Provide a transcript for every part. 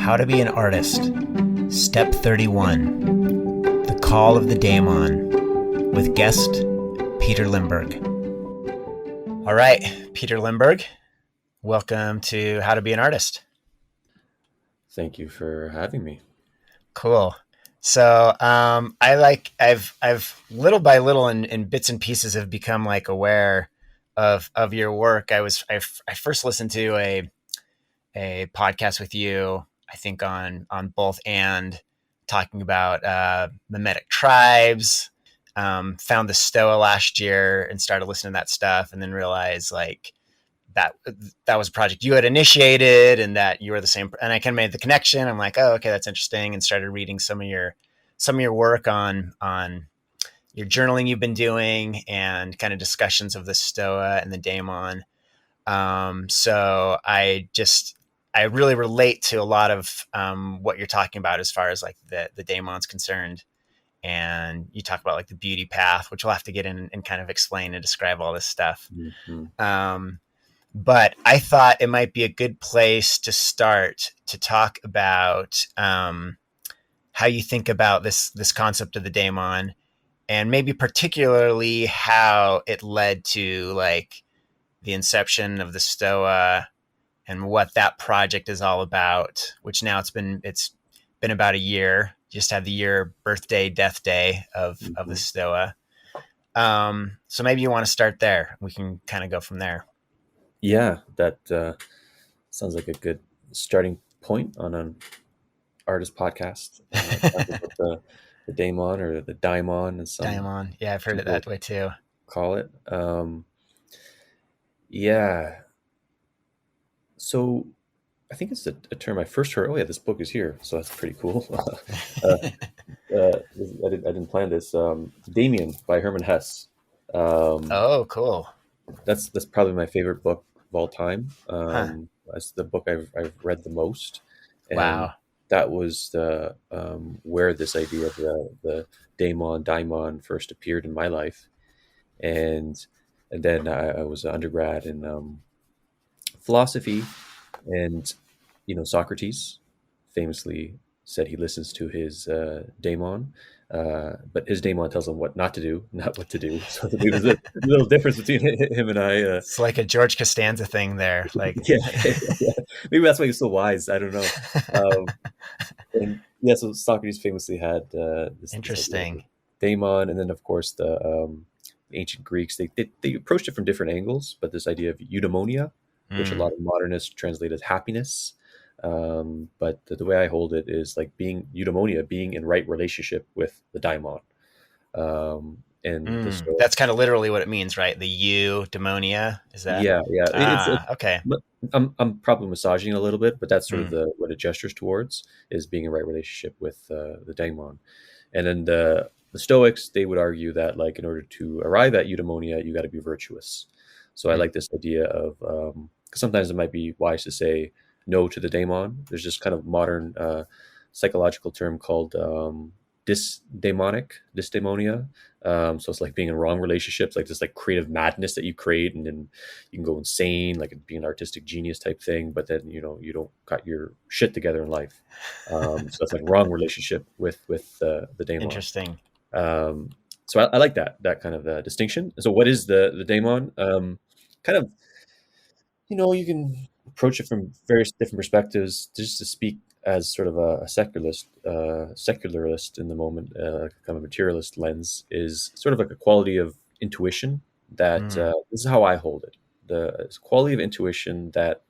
How to be an artist. Step 31. The Call of the Daemon. With guest Peter Limberg. All right, Peter Limberg, welcome to How to Be an Artist. Thank you for having me. Cool. So I've little by little in bits and pieces have become like aware of your work. I first listened to a podcast with you, I think on both and talking about mimetic tribes. Found the Stoa last year and started listening to that stuff, and then realized like that was a project you had initiated and that you were the same. And I kind of made the connection. I'm like, oh, okay, that's interesting, and started reading some of your work on your journaling you've been doing and kind of discussions of the Stoa and the Daemon. So I really relate to a lot of what you're talking about as far as like the Daemon's concerned. And you talk about like the beauty path, which we'll have to get in and kind of explain and describe all this stuff. Mm-hmm. But I thought it might be a good place to start to talk about how you think about this concept of the Daemon, and maybe particularly how it led to like the inception of the Stoa and what that project is all about, which now it's been about a year. Just had the year birthday, death day of the Stoa. So maybe you want to start there. We can kind of go from there. Yeah, that sounds like a good starting point on an artist podcast. Talking about the Daemon or the Daimon, as some Daemon. Yeah, I've heard it people that way too. call it. Yeah. So I think it's a term I first heard. Oh yeah, this book is here, so that's pretty cool. I didn't plan this. Damien by Herman Hesse. Oh, cool. That's probably my favorite book of all time. Huh. That's the book I've read the most, and Wow. that was the where this idea of the daimon first appeared in my life, and then I was an undergrad in philosophy, and Socrates famously said he listens to his daemon, but his daemon tells him what not to do, not what to do. So there's a little difference between him and I. It's like a George Costanza thing there. Like, Yeah, yeah, maybe that's why he's so wise. I don't know. Um, and yeah, so Socrates famously had this idea of the interesting. daemon, and then of course the ancient Greeks they approached it from different angles, but this idea of eudaimonia, which a Mm. lot of modernists translate as happiness. But the way I hold it is like being eudaimonia, being in right relationship with the daimon. And the That's Stoics, kind of literally what it means, right? The Eudaimonia. Is that? yeah, it's Okay. I'm probably massaging it a little bit, but that's sort of Mm. what it gestures towards is being in right relationship with the daimon. And then the Stoics, they would argue that like in order to arrive at eudaimonia, you got to be virtuous. So I Mm. like this idea of because sometimes it might be wise to say no to the daemon. There's this kind of modern psychological term called dysdaimonia. So it's like being in wrong relationships, like this like creative madness that you create, and then you can go insane, like being an artistic genius type thing. But then you don't got your shit together in life. So it's like wrong relationship with the daemon. Interesting. Um, so I like that kind of distinction. So what is the daemon? Kind of you can approach it from various different perspectives. Just to speak as sort of a secularist in the moment, kind of materialist lens, is sort of like a quality of intuition that Mm. this is how I hold it. The quality of intuition that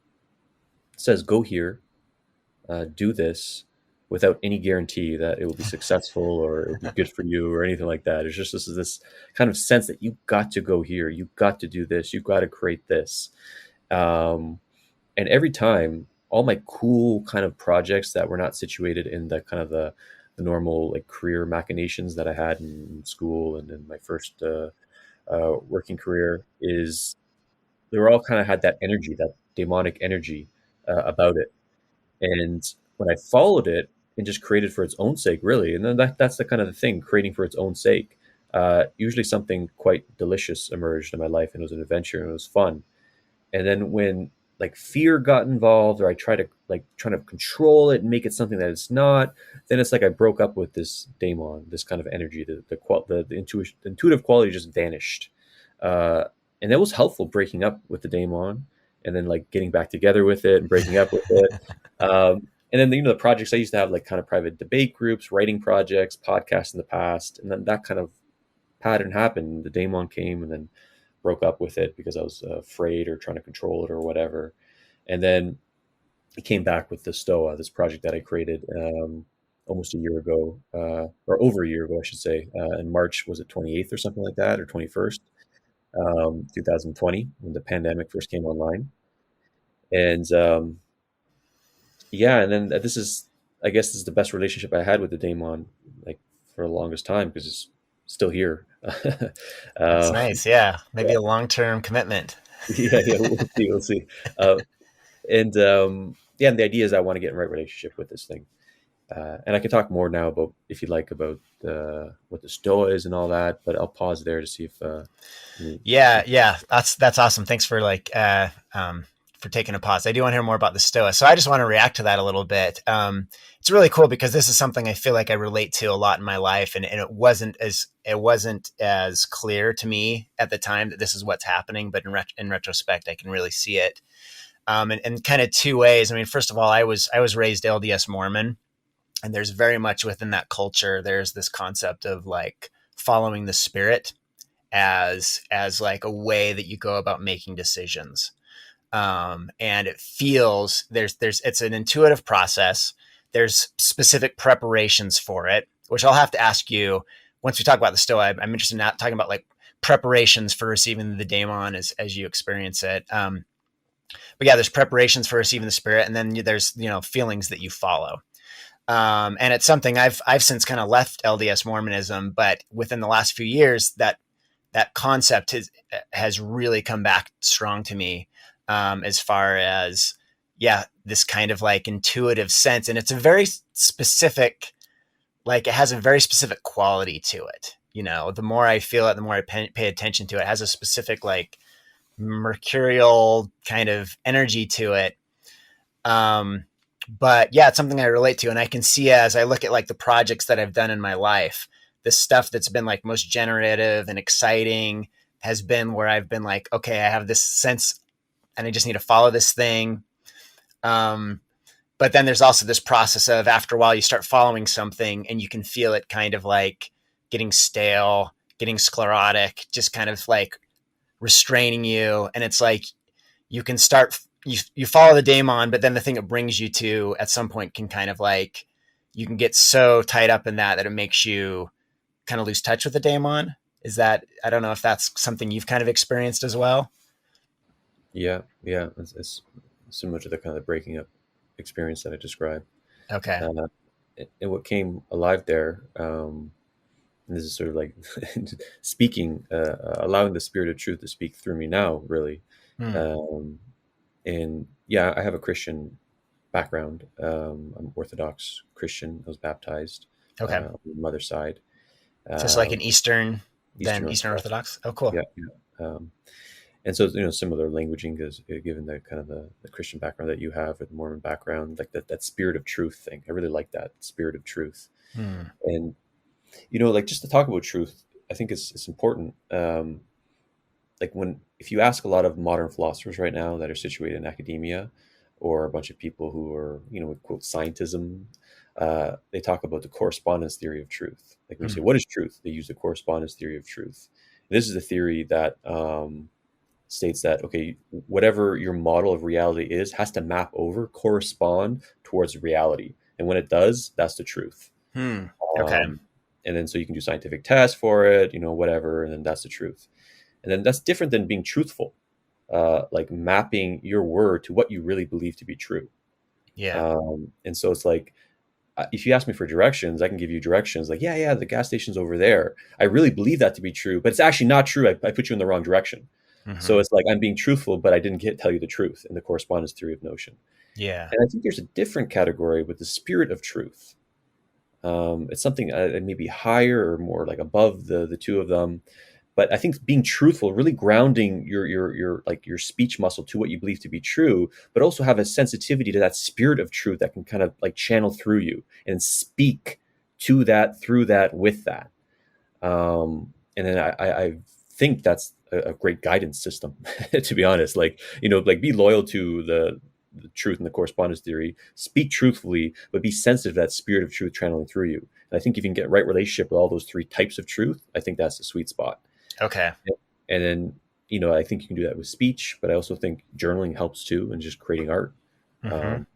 says, "Go here, do this," without any guarantee that it will be successful or it'll be good for you or anything like that. It's just this kind of sense that you got to go here, you got to do this, you got to create this. Um, and every time, all my cool kind of projects that were not situated in the kind of the normal like career machinations that I had in school and in my first working career, is they were all kind of had that energy, that demonic energy about it. And when I followed it and just created for its own sake, really, and then that's the kind of the thing, creating for its own sake. Usually something quite delicious emerged in my life, and it was an adventure and it was fun. And then when like fear got involved, or I try to like trying to control it and make it something that it's not, then it's like I broke up with this daemon, this kind of energy. The intuitive quality just vanished, uh, and that was helpful breaking up with the daemon, and then like getting back together with it and breaking up with it. And then the projects I used to have, like kind of private debate groups, writing projects, podcasts in the past, and then that kind of pattern happened. The daemon came and then broke up with it because I was afraid or trying to control it or whatever. And then it came back with the Stoa, this project that I created almost a year ago, or over a year ago, I should say. In March, was it 28th or something like that, or 21st, 2020, when the pandemic first came online. And yeah, and then I guess this is the best relationship I had with the Daemon, like for the longest time, because it's still here. That's uh, nice. Yeah, maybe yeah, a long-term commitment. yeah, we'll see, we'll see. And yeah, and the idea is I want to get in the right relationship with this thing. And I can talk more now about, if you like, about what the Stoa is and all that, but I'll pause there to see if Yeah, yeah, that's awesome. Thanks for taking a pause. I do want to hear more about the Stoa, so I just want to react to that a little bit. It's really cool because this is something I feel like I relate to a lot in my life, and it wasn't as clear to me at the time that this is what's happening, but in retrospect, I can really see it. In kind of two ways. I mean, first of all, I was raised LDS Mormon, and there's very much within that culture. There's this concept of like following the spirit as like a way that you go about making decisions. And it feels there's it's an intuitive process. There's specific preparations for it, which I'll have to ask you once we talk about the Stoa. I'm interested in talking about like preparations for receiving the daemon as you experience it. But yeah, there's preparations for receiving the spirit, and then there's feelings that you follow. And it's something I've since kind of left LDS Mormonism, but within the last few years, that concept has really come back strong to me, as far as this kind of like intuitive sense, and it's a very specific, like it has a very specific quality to it. The more I feel it, the more I pay attention to it. It has a specific like mercurial kind of energy to it. Um, but yeah, it's something I relate to, and I can see as I look at like the projects that I've done in my life, the stuff that's been like most generative and exciting has been where I've been like, okay, I have this sense, and I just need to follow this thing. Um, but then there's also this process of after a while you start following something and you can feel it kind of like getting stale, getting sclerotic, just kind of like restraining you, and it's like you can start you follow the daemon, but then the thing it brings you to at some point can kind of like you can get so tied up in that it makes you kind of lose touch with the daemon. Is that, I don't know if that's something you've kind of experienced as well. yeah, yeah, it's similar to the kind of breaking up experience that I described. Okay. Uh, and what came alive there, and this is sort of like speaking, allowing the spirit of truth to speak through me now, really. Hmm. Um, and yeah, I have a Christian background. I'm Orthodox Christian. I was baptized Okay. on the mother's side, Just like um, an Eastern, Eastern then Eastern Orthodox. Orthodox. Oh, cool. Yeah, yeah. And so similar languaging, because given the kind of the Christian background that you have, and Mormon background, like that spirit of truth thing, I really like that spirit of truth. Hmm. And like just to talk about truth, I think it's important. Like if you ask a lot of modern philosophers right now that are situated in academia, or a bunch of people who are would quote scientism, they talk about the correspondence theory of truth. Like when you say Hmm. what is truth, they use the correspondence theory of truth. This is a theory that states that, okay, whatever your model of reality is has to map over, correspond towards reality, and when it does, that's the truth. Hmm. Okay. um, and then so you can do scientific tests for it, whatever, and then that's the truth. And then that's different than being truthful, like mapping your word to what you really believe to be true. Yeah. And so it's like, if you ask me for directions, I can give you directions like, yeah, yeah, the gas station's over there. I really believe that to be true, but it's actually not true. I put you in the wrong direction. So Hmm. it's like I'm being truthful, but I didn't tell you the truth in the correspondence theory of notion. Yeah. And I think there's a different category with the spirit of truth. It's something maybe higher or more like above the two of them. But I think being truthful, really grounding your like your speech muscle to what you believe to be true, but also have a sensitivity to that spirit of truth that can kind of like channel through you and speak to that, through that, with that. And then I think that's a great guidance system, to be honest. Like, like be loyal to the truth and the correspondence theory, speak truthfully, but be sensitive to that spirit of truth channeling through you. And I think if you can get right relationship with all those three types of truth, I think that's the sweet spot. Okay. And then, I think you can do that with speech, but I also think journaling helps too, and just creating art. Hmm. Um,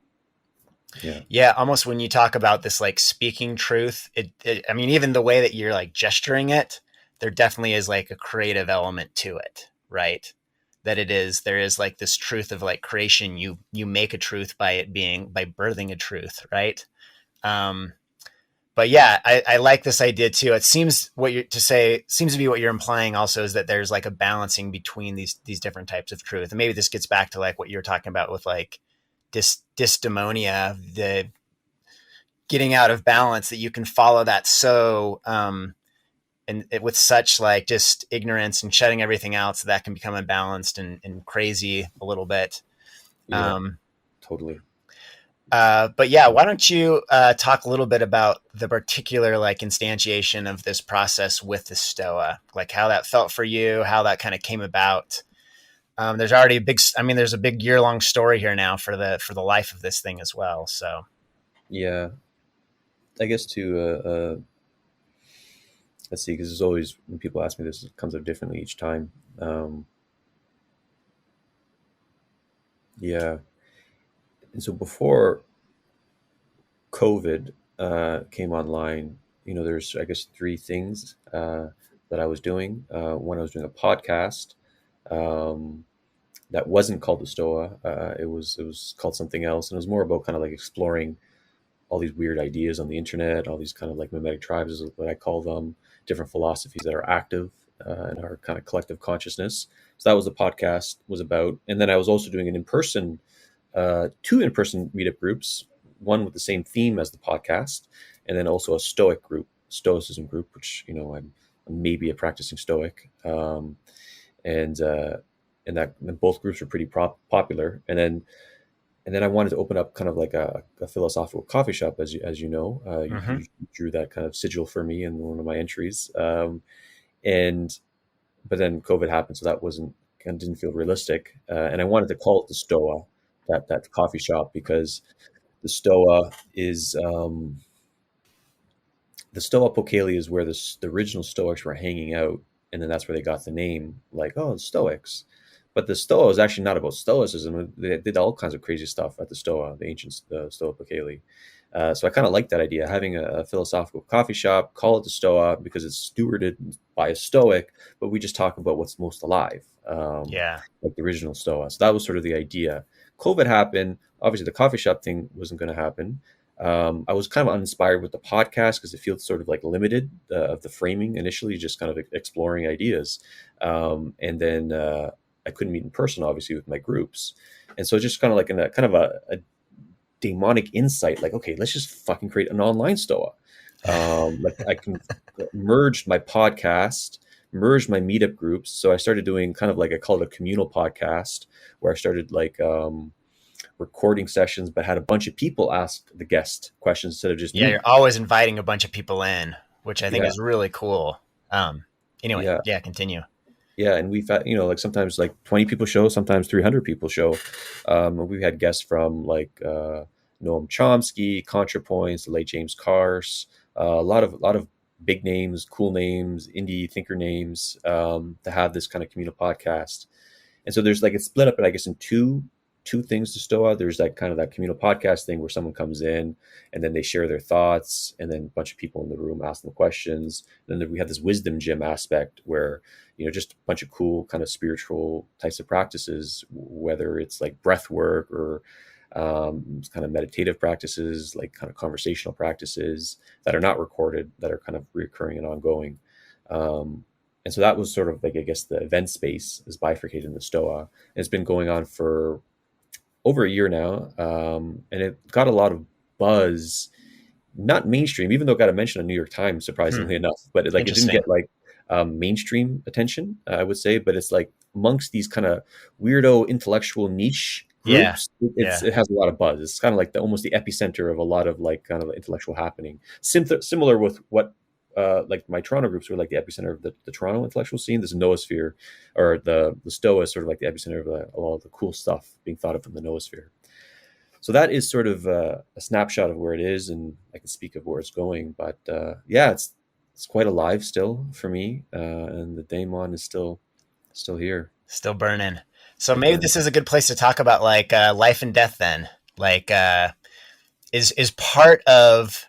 yeah. Yeah, almost when you talk about this like speaking truth, I mean, even the way that you're like gesturing it, there definitely is like a creative element to it, right? That there is like this truth of like creation. You make a truth by it being by birthing a truth, right? Um, but yeah, I like this idea too. It seems seems to be what you're implying also is that there's like a balancing between these different types of truth, and maybe this gets back to like what you were talking about with like dystomonia, the getting out of balance, that you can follow that and with such like just ignorance and shutting everything out, so that can become imbalanced and crazy a little bit. Yeah, Um, totally. but yeah, why don't you talk a little bit about the particular like instantiation of this process with the Stoa, like how that felt for you, how that kind of came about. There's already a big, I mean, there's a big year-long story here now for the life of this thing as well. So Yeah. I guess to let's see, because there's always, when people ask me this, it comes up differently each time. Um, yeah. And so before COVID came online, there's, I guess, three things that I was doing. One, I was doing a podcast um, that wasn't called the Stoa. It was called something else, and it was more about kind of like exploring all these weird ideas on the internet, all these kind of like mimetic tribes is what I call them, different philosophies that are active in our kind of collective consciousness. So that was the podcast was about. And then I was also doing an in-person, two in-person meetup groups, one with the same theme as the podcast, and then also a Stoic group, Stoicism group, which, I'm maybe a practicing Stoic. And, and that and both groups were pretty popular. And then I wanted to open up kind of like a philosophical coffee shop, as you know. mm-hmm. You drew that kind of sigil for me in one of my entries, and but then COVID happened, so that wasn't kind of didn't feel realistic. And I wanted to call it the Stoa, that coffee shop, because the Stoa is the Stoa Pokali is where the original Stoics were hanging out, and then that's where they got the name, like, oh, the Stoics. But the Stoa is actually not about Stoicism. They did all kinds of crazy stuff at the Stoa, the ancient Stoa Pokali. So I kind of like that idea, having a philosophical coffee shop, call it the Stoa because it's stewarded by a Stoic, but we just talk about what's most alive, Yeah. like the original Stoa. So that was sort of the idea. COVID happened. Obviously, the coffee shop thing wasn't going to happen. I was kind of uninspired with the podcast because it feels sort of like limited of the framing initially, just kind of exploring ideas. And then I couldn't meet in person, obviously, with my groups. And so just kind of like in a kind of a demonic insight, like, okay, let's just fucking create an online Stoa. Like I can merge my podcast, merge my meetup groups. So I started doing kind of like, I call it a communal podcast, where I started like recording sessions, but had a bunch of people ask the guest questions instead of just Yeah, you're me. always inviting a bunch of people in, which I think Yeah, is really cool. Anyway, yeah, yeah, continue. yeah. And we've had, like sometimes like 20 people show, sometimes 300 people show. We've had guests from like Noam Chomsky, ContraPoints, the late James Cars, a lot of big names, cool names, indie thinker names, to have this kind of communal podcast. And so there's like it's split up, I guess, in two things to Stoa. There's that kind of that communal podcast thing where someone comes in and then they share their thoughts, and then a bunch of people in the room ask them questions. And then we have this wisdom gym aspect where just a bunch of cool kind of spiritual types of practices, whether it's like breath work or kind of meditative practices, like kind of conversational practices that are not recorded, that are kind of reoccurring and ongoing. And so that was sort of like, I guess, the event space is bifurcated in the Stoa. And it's been going on for over a year now, and it got a lot of buzz. Not mainstream, even though it got a mention on New York Times, Hmm. surprisingly enough. But it didn't Interesting. get like mainstream attention, I would say, but it's like amongst these kind of weirdo intellectual niche Yeah. groups, Yeah. it has a lot of buzz. It's kind of like almost the epicenter of a lot of like kind of intellectual happening. Similar with what like my Toronto groups were like the epicenter of the Toronto intellectual scene. This noosphere, or the Stoa is sort of like the epicenter of all the cool stuff being thought of from the noosphere. So that is sort of a snapshot of where it is, and I can speak of where it's going. But yeah, it's quite alive still for me, and the Daemon is still here, Still burning. So still maybe burning. this is a good place to talk about like life and death then. Like is part of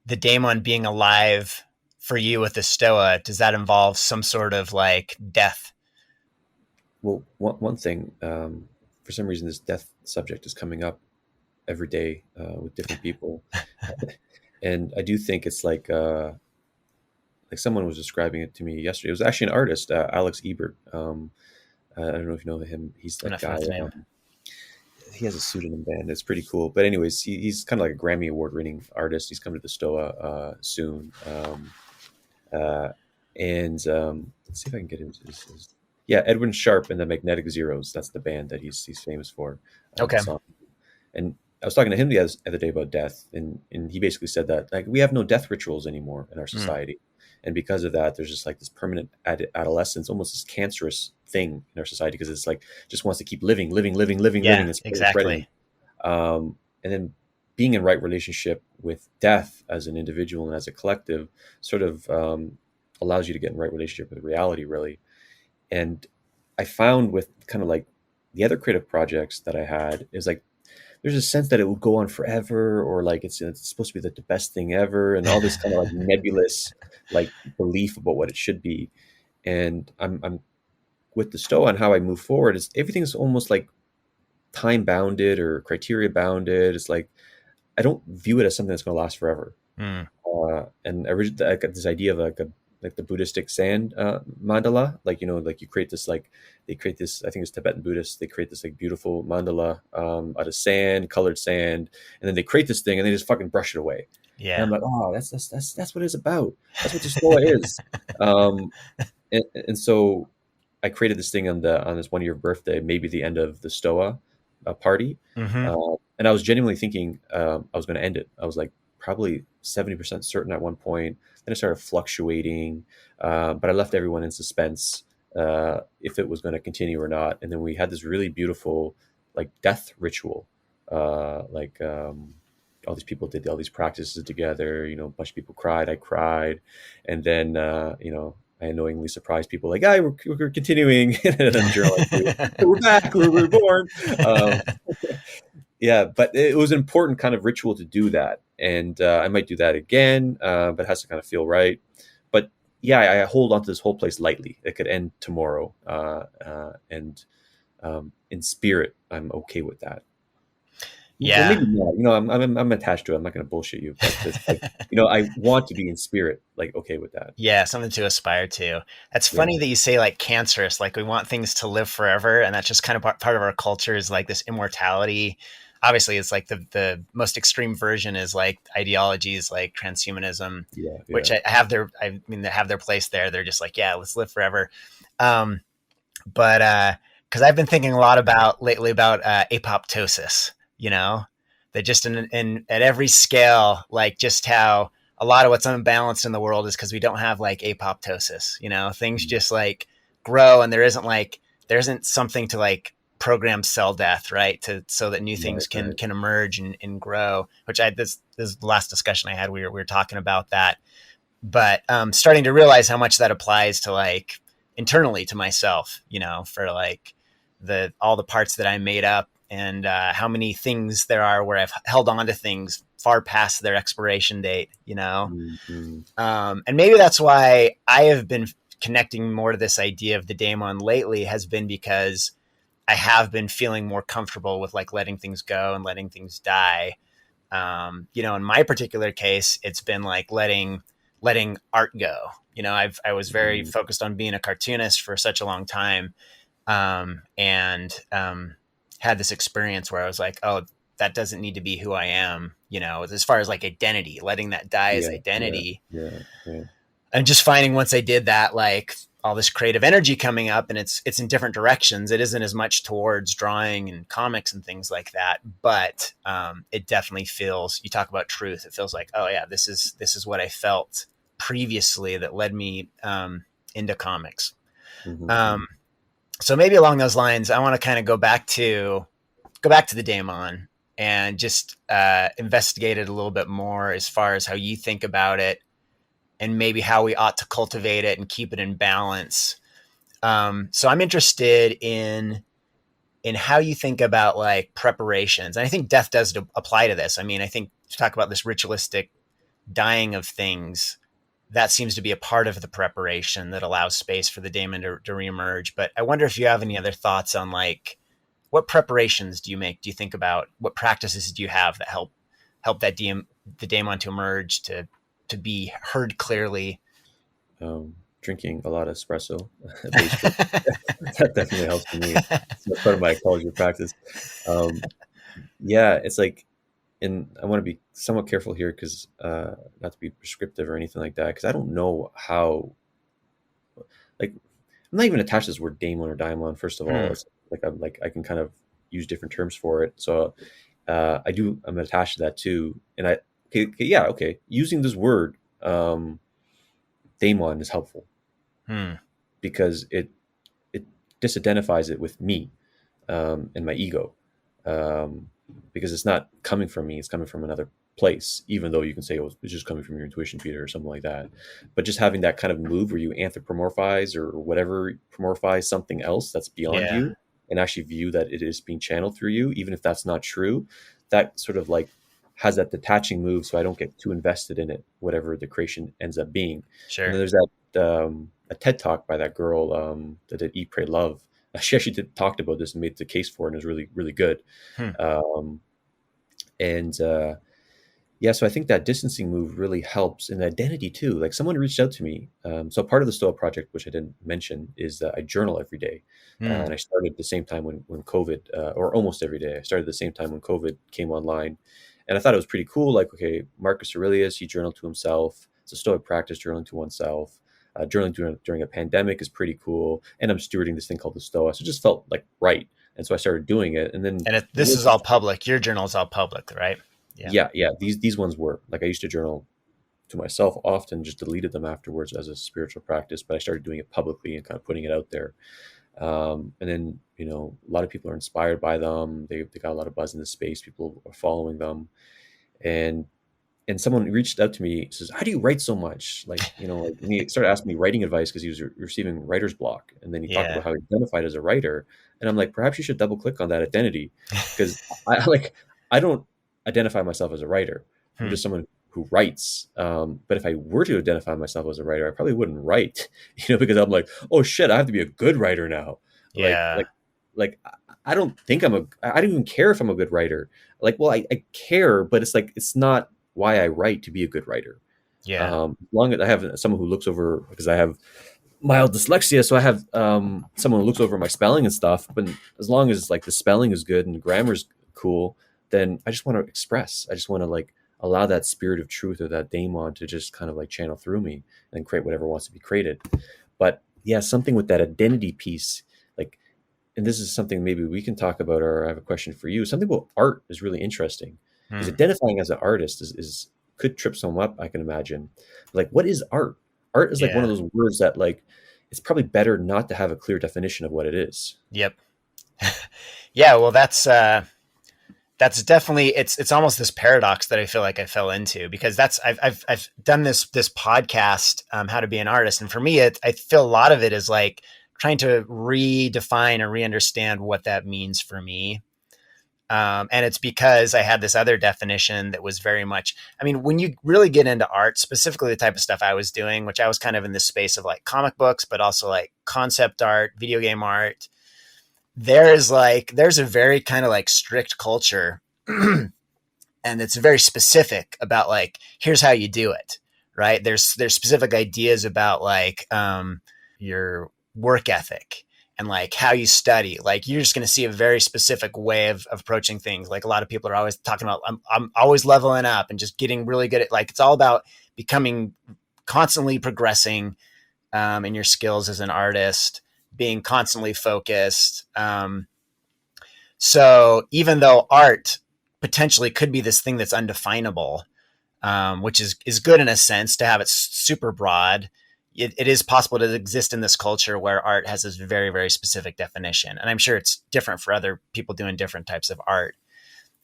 the daemon being alive for you with the Stoa, does that involve some sort of like death? Well, one thing, for some reason, this death subject is coming up every day with different people, and I do think it's like someone was describing it to me yesterday. It was actually an artist, Alex Ebert. I don't know if you know him. He's I'm that not guy. familiar with the name. He has a pseudonym band. It's pretty cool. But anyways, he's kind of like a Grammy award winning artist. He's coming to the Stoa soon. Uh, and let's see if I can get into this. Yeah, Edwin Sharp and the Magnetic Zeros. That's the band that he's famous for. The Okay. song. And I was talking to him the other day about death, and he basically said that like we have no death rituals anymore in our Mm. society, and because of that, there's just like this permanent adolescence, almost this cancerous thing in our society because it's like just wants to keep living, living, living, living, Yeah, living, and spreading. exactly. And then being in right relationship with death as an individual and as a collective sort of allows you to get in right relationship with reality, really. And I found with kind of like the other creative projects that I had is like there's a sense that it will go on forever, or like it's supposed to be like the best thing ever, and all this kind of like nebulous like belief about what it should be. And I'm with the Stoa and how I move forward is everything's almost like time bounded or criteria bounded. It's like I don't view it as something that's going to last forever. Mm. And originally I got this idea of like the Buddhistic sand mandala, like like you create this like they create this. I think it's Tibetan Buddhists. They create this like beautiful mandala out of sand, colored sand, and then they create this thing and they just fucking brush it away. And Yeah. I'm like, oh, that's what it's about. That's what the Stoa is. Um, and so I created this thing on this 1 year birthday, maybe the end of the Stoa party, Mm-hmm. and I was genuinely thinking I was going to end it. I was like probably 70% certain at one point. Then it started fluctuating, but I left everyone in suspense if it was going to continue or not. And then we had this really beautiful like death ritual, like all these people did all these practices together. A bunch of people cried. I cried, and then I annoyingly surprised people like, "Hey, we're continuing," and then journal entry, "We're back, we're reborn." Um, yeah, but it was an important kind of ritual to do that, and I might do that again, but it has to kind of feel right. But yeah, I hold on to this whole place lightly. It could end tomorrow, and in spirit, I'm okay with that. Well, Yeah. maybe not. I'm attached to it. I'm not going to bullshit you, but it's like I want to be in spirit, like okay with that. Yeah, something to aspire to. That's Yeah, funny that you say like cancerous, like we want things to live forever, and that's just kind of part of our culture is like this immortality. Obviously, it's like the most extreme version is like ideologies like transhumanism, yeah, which yeah. I mean they have their place there. They're just like, yeah, let's live forever. Um, but because I've been thinking a lot about lately about apoptosis, you know, that just in at every scale, like just how a lot of what's unbalanced in the world is because we don't have like apoptosis, you know, things Mm, just like grow and there isn't something to like program cell death, right? To so that new right, things can right. can emerge and grow. Which this is the last discussion I had. We were talking about that, but starting to realize how much that applies to like internally to myself, you know, for like the all the parts that I made up and how many things there are where I've held on to things far past their expiration date, you know. Mm, mm, And maybe that's why I have been connecting more to this idea of the daemon lately has been because I have been feeling more comfortable with like letting things go and letting things die. You know, in my particular case, it's been like letting art go. You know, I was very mm. focused on being a cartoonist for such a long time, and had this experience where I was like, oh, that doesn't need to be who I am. You know, as far as like identity, letting that die as Yeah, yeah, identity. yeah, yeah. I'm just finding once I did that, like all this creative energy coming up, and it's in different directions. It isn't as much towards drawing and comics and things like that, but it definitely feels. You talk about truth. It feels like, oh yeah, this is what I felt previously that led me into comics. Mm-hmm. Um, so maybe along those lines, I want to kind of go back to the Daemon and just investigate it a little bit more as far as how you think about it and maybe how we ought to cultivate it and keep it in balance. So I'm interested in how you think about like preparations, and I think death does apply to this. I mean, I think to talk about this ritualistic dying of things, that seems to be a part of the preparation that allows space for the daemon to reemerge. But I wonder if you have any other thoughts on like what preparations do you make? Do you think about what practices do you have that help the daemon to emerge to be heard clearly? Drinking a lot of espresso based drink. That definitely helps for me. So that's part of my college practice. Um, yeah, it's like, and I want to be somewhat careful here because not to be prescriptive or anything like that, because I don't know how, like, I'm not even attached to this word daemon or daimon. First of all, Hmm. it's like I can kind of use different terms for it. So I'm attached to that too. And yeah, okay, using this word daemon is helpful Hmm. because it disidentifies it with me and my ego, um, because it's not coming from me; it's coming from another place. Even though you can say, "Oh, it's just coming from your intuition, Peter," or something like that, but just having that kind of move where you anthropomorphize or whatever, pomorphize something else that's beyond Yeah. you, and actually view that it is being channeled through you, even if that's not true. That sort of like has that detaching move, so I don't get too invested in it, whatever the creation ends up being. And then Sure. there's that a TED talk by that girl that did Eat, Pray, Love. She actually talked about this and made the case for it, and it was really, really good. Hmm. Um, and yeah, so I think that distancing move really helps in identity too. Like someone reached out to me. So part of the Stoa project, which I didn't mention, is that I journal every day. Hmm. And I started at the same time when COVID, or almost every day. I started at the same time when COVID came online. And I thought it was pretty cool. Like, okay, Marcus Aurelius, he journaled to himself. It's a Stoic practice, journaling to oneself. Journaling during a pandemic is pretty cool. And I'm stewarding this thing called the Stoa. So it just felt like right. And so I started doing it. And then And the this work is all public. Your journal is all public, right? Yeah. yeah, these ones were like I used to journal to myself often, just deleted them afterwards as a spiritual practice, but I started doing it publicly and kind of putting it out there. And then a lot of people are inspired by them. They got a lot of buzz in the space. People are following them, and someone reached out to me, says, "How do you write so much?" Like, like, and he started asking me writing advice because he was receiving writer's block, and then he talked Yeah. about how he identified as a writer, and I'm like, perhaps you should double click on that identity, because I like I don't identify myself as a writer. I'm Hmm. just someone who writes. But if I were to identify myself as a writer, I probably wouldn't write, because I'm like, oh shit, I have to be a good writer now. Like, Yeah. I don't think I don't even care if I'm a good writer. Like, well, I care, but it's like it's not why I write to be a good writer. Yeah. Long as I have someone who looks over, because I have mild dyslexia, so I have someone who looks over my spelling and stuff. But as long as like the spelling is good and the grammar's cool, then I just want to express. I just want to like allow that spirit of truth or that daemon to just kind of like channel through me and create whatever wants to be created. But yeah, something with that identity piece, like, and this is something maybe we can talk about, or I have a question for you. Something about art is really interesting because Hmm. identifying as an artist is could trip someone up, I can imagine. Like, what is art? Art is like one of Yeah. those words that like it's probably better not to have a clear definition of what it is. Yep. Yeah. Well, that's definitely it's almost this paradox that I feel like I fell into because that's I've done this podcast, how to be an artist, and for me I feel a lot of it is like trying to redefine and re-understand what that means for me. And it's because I had this other definition that was very much, I mean, when you really get into art, specifically the type of stuff I was doing, which I was kind of in this space of like comic books, but also like concept art, video game art, there's a very kind of like strict culture and it's very specific about like here's how you do it, right? There's specific ideas about like your work ethic and like how you study. Like you're just going to see a very specific way of approaching things. Like a lot of people are always talking about I'm always leveling up and just getting really good at, like, it's all about becoming constantly progressing in your skills as an artist, being constantly focused. So even though art potentially could be this thing that's undefinable, which is good in a sense to have it super broad. It is possible to exist in this culture where art has this very, very specific definition. And I'm sure it's different for other people doing different types of art.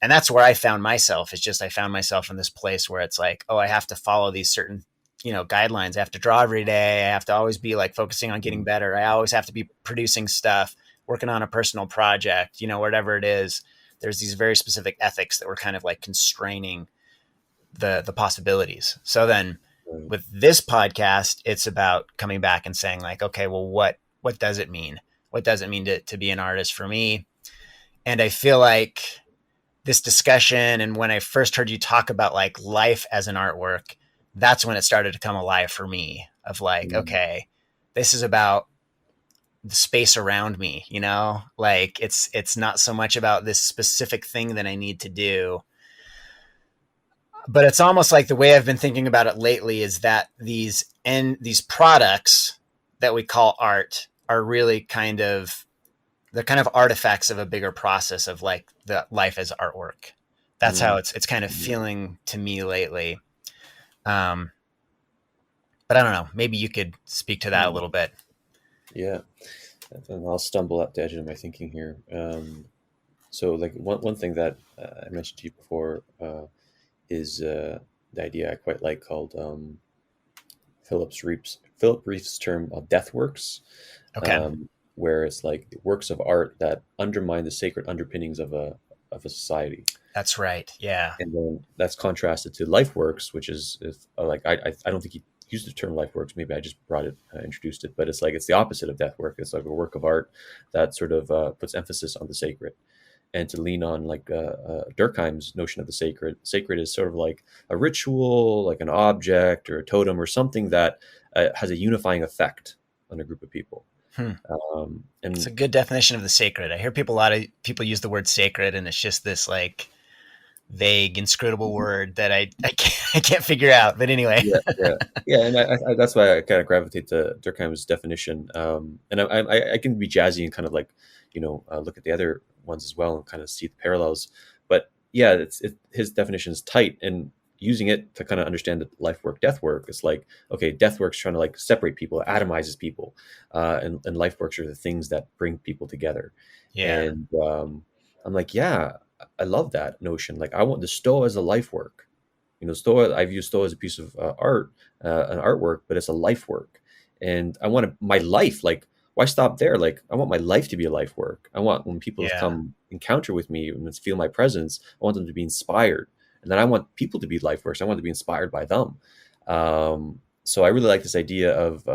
And that's where I found myself. It's just I found myself in this place where it's like, oh, I have to follow these certain, guidelines. I have to draw every day. I have to always be like focusing on getting better. I always have to be producing stuff, working on a personal project, whatever it is. There's these very specific ethics that were kind of like constraining the possibilities. So then with this podcast, it's about coming back and saying like, okay, well, what does it mean? What does it mean to be an artist for me? And I feel like this discussion, and when I first heard you talk about like life as an artwork, that's when it started to come alive for me of like, okay, this is about the space around me, like it's not so much about this specific thing that I need to do. But it's almost like the way I've been thinking about it lately is that these products that we call art are really they're kind of artifacts of a bigger process of like the life as artwork. That's how it's kind of feeling to me lately. But I don't know, maybe you could speak to that a little bit. Yeah. And I'll stumble at the edge of my thinking here. So like one thing that I mentioned to you before, is the idea I quite like called Philip Reef's term of deathworks, Okay. where it's like works of art that undermine the sacred underpinnings of a society. That's right. Yeah. And then that's contrasted to life works, which is like I don't think he used the term life works. Maybe I just introduced it, but it's like it's the opposite of death work. It's like a work of art that sort of puts emphasis on the sacred. And to lean on like Durkheim's notion of the sacred. Sacred is sort of like a ritual, like an object or a totem or something that has a unifying effect on a group of people. And it's a good definition of the sacred. I hear a lot of people use the word sacred, and it's just this like vague, inscrutable word that I can't figure out. But anyway, yeah, and I that's why I kind of gravitate to Durkheim's definition. And I can be jazzy and kind of like look at the other ones as well and kind of see the parallels. But yeah, his definition is tight, and using it to kind of understand the life work, death work, it's like, okay, death work's trying to like separate people, atomizes people, and life works are the things that bring people together. Yeah. And I'm like, yeah, I love that notion. Like, I want the Stoa as a life work. Stoa, I view Stoa as a piece of art, an artwork, but it's a life work. And I want my life, like, why stop there? Like, I want my life to be a life work. I want when people come encounter with me and feel my presence, I want them to be inspired. And then I want people to be life works. I want to be inspired by them. So I really like this idea of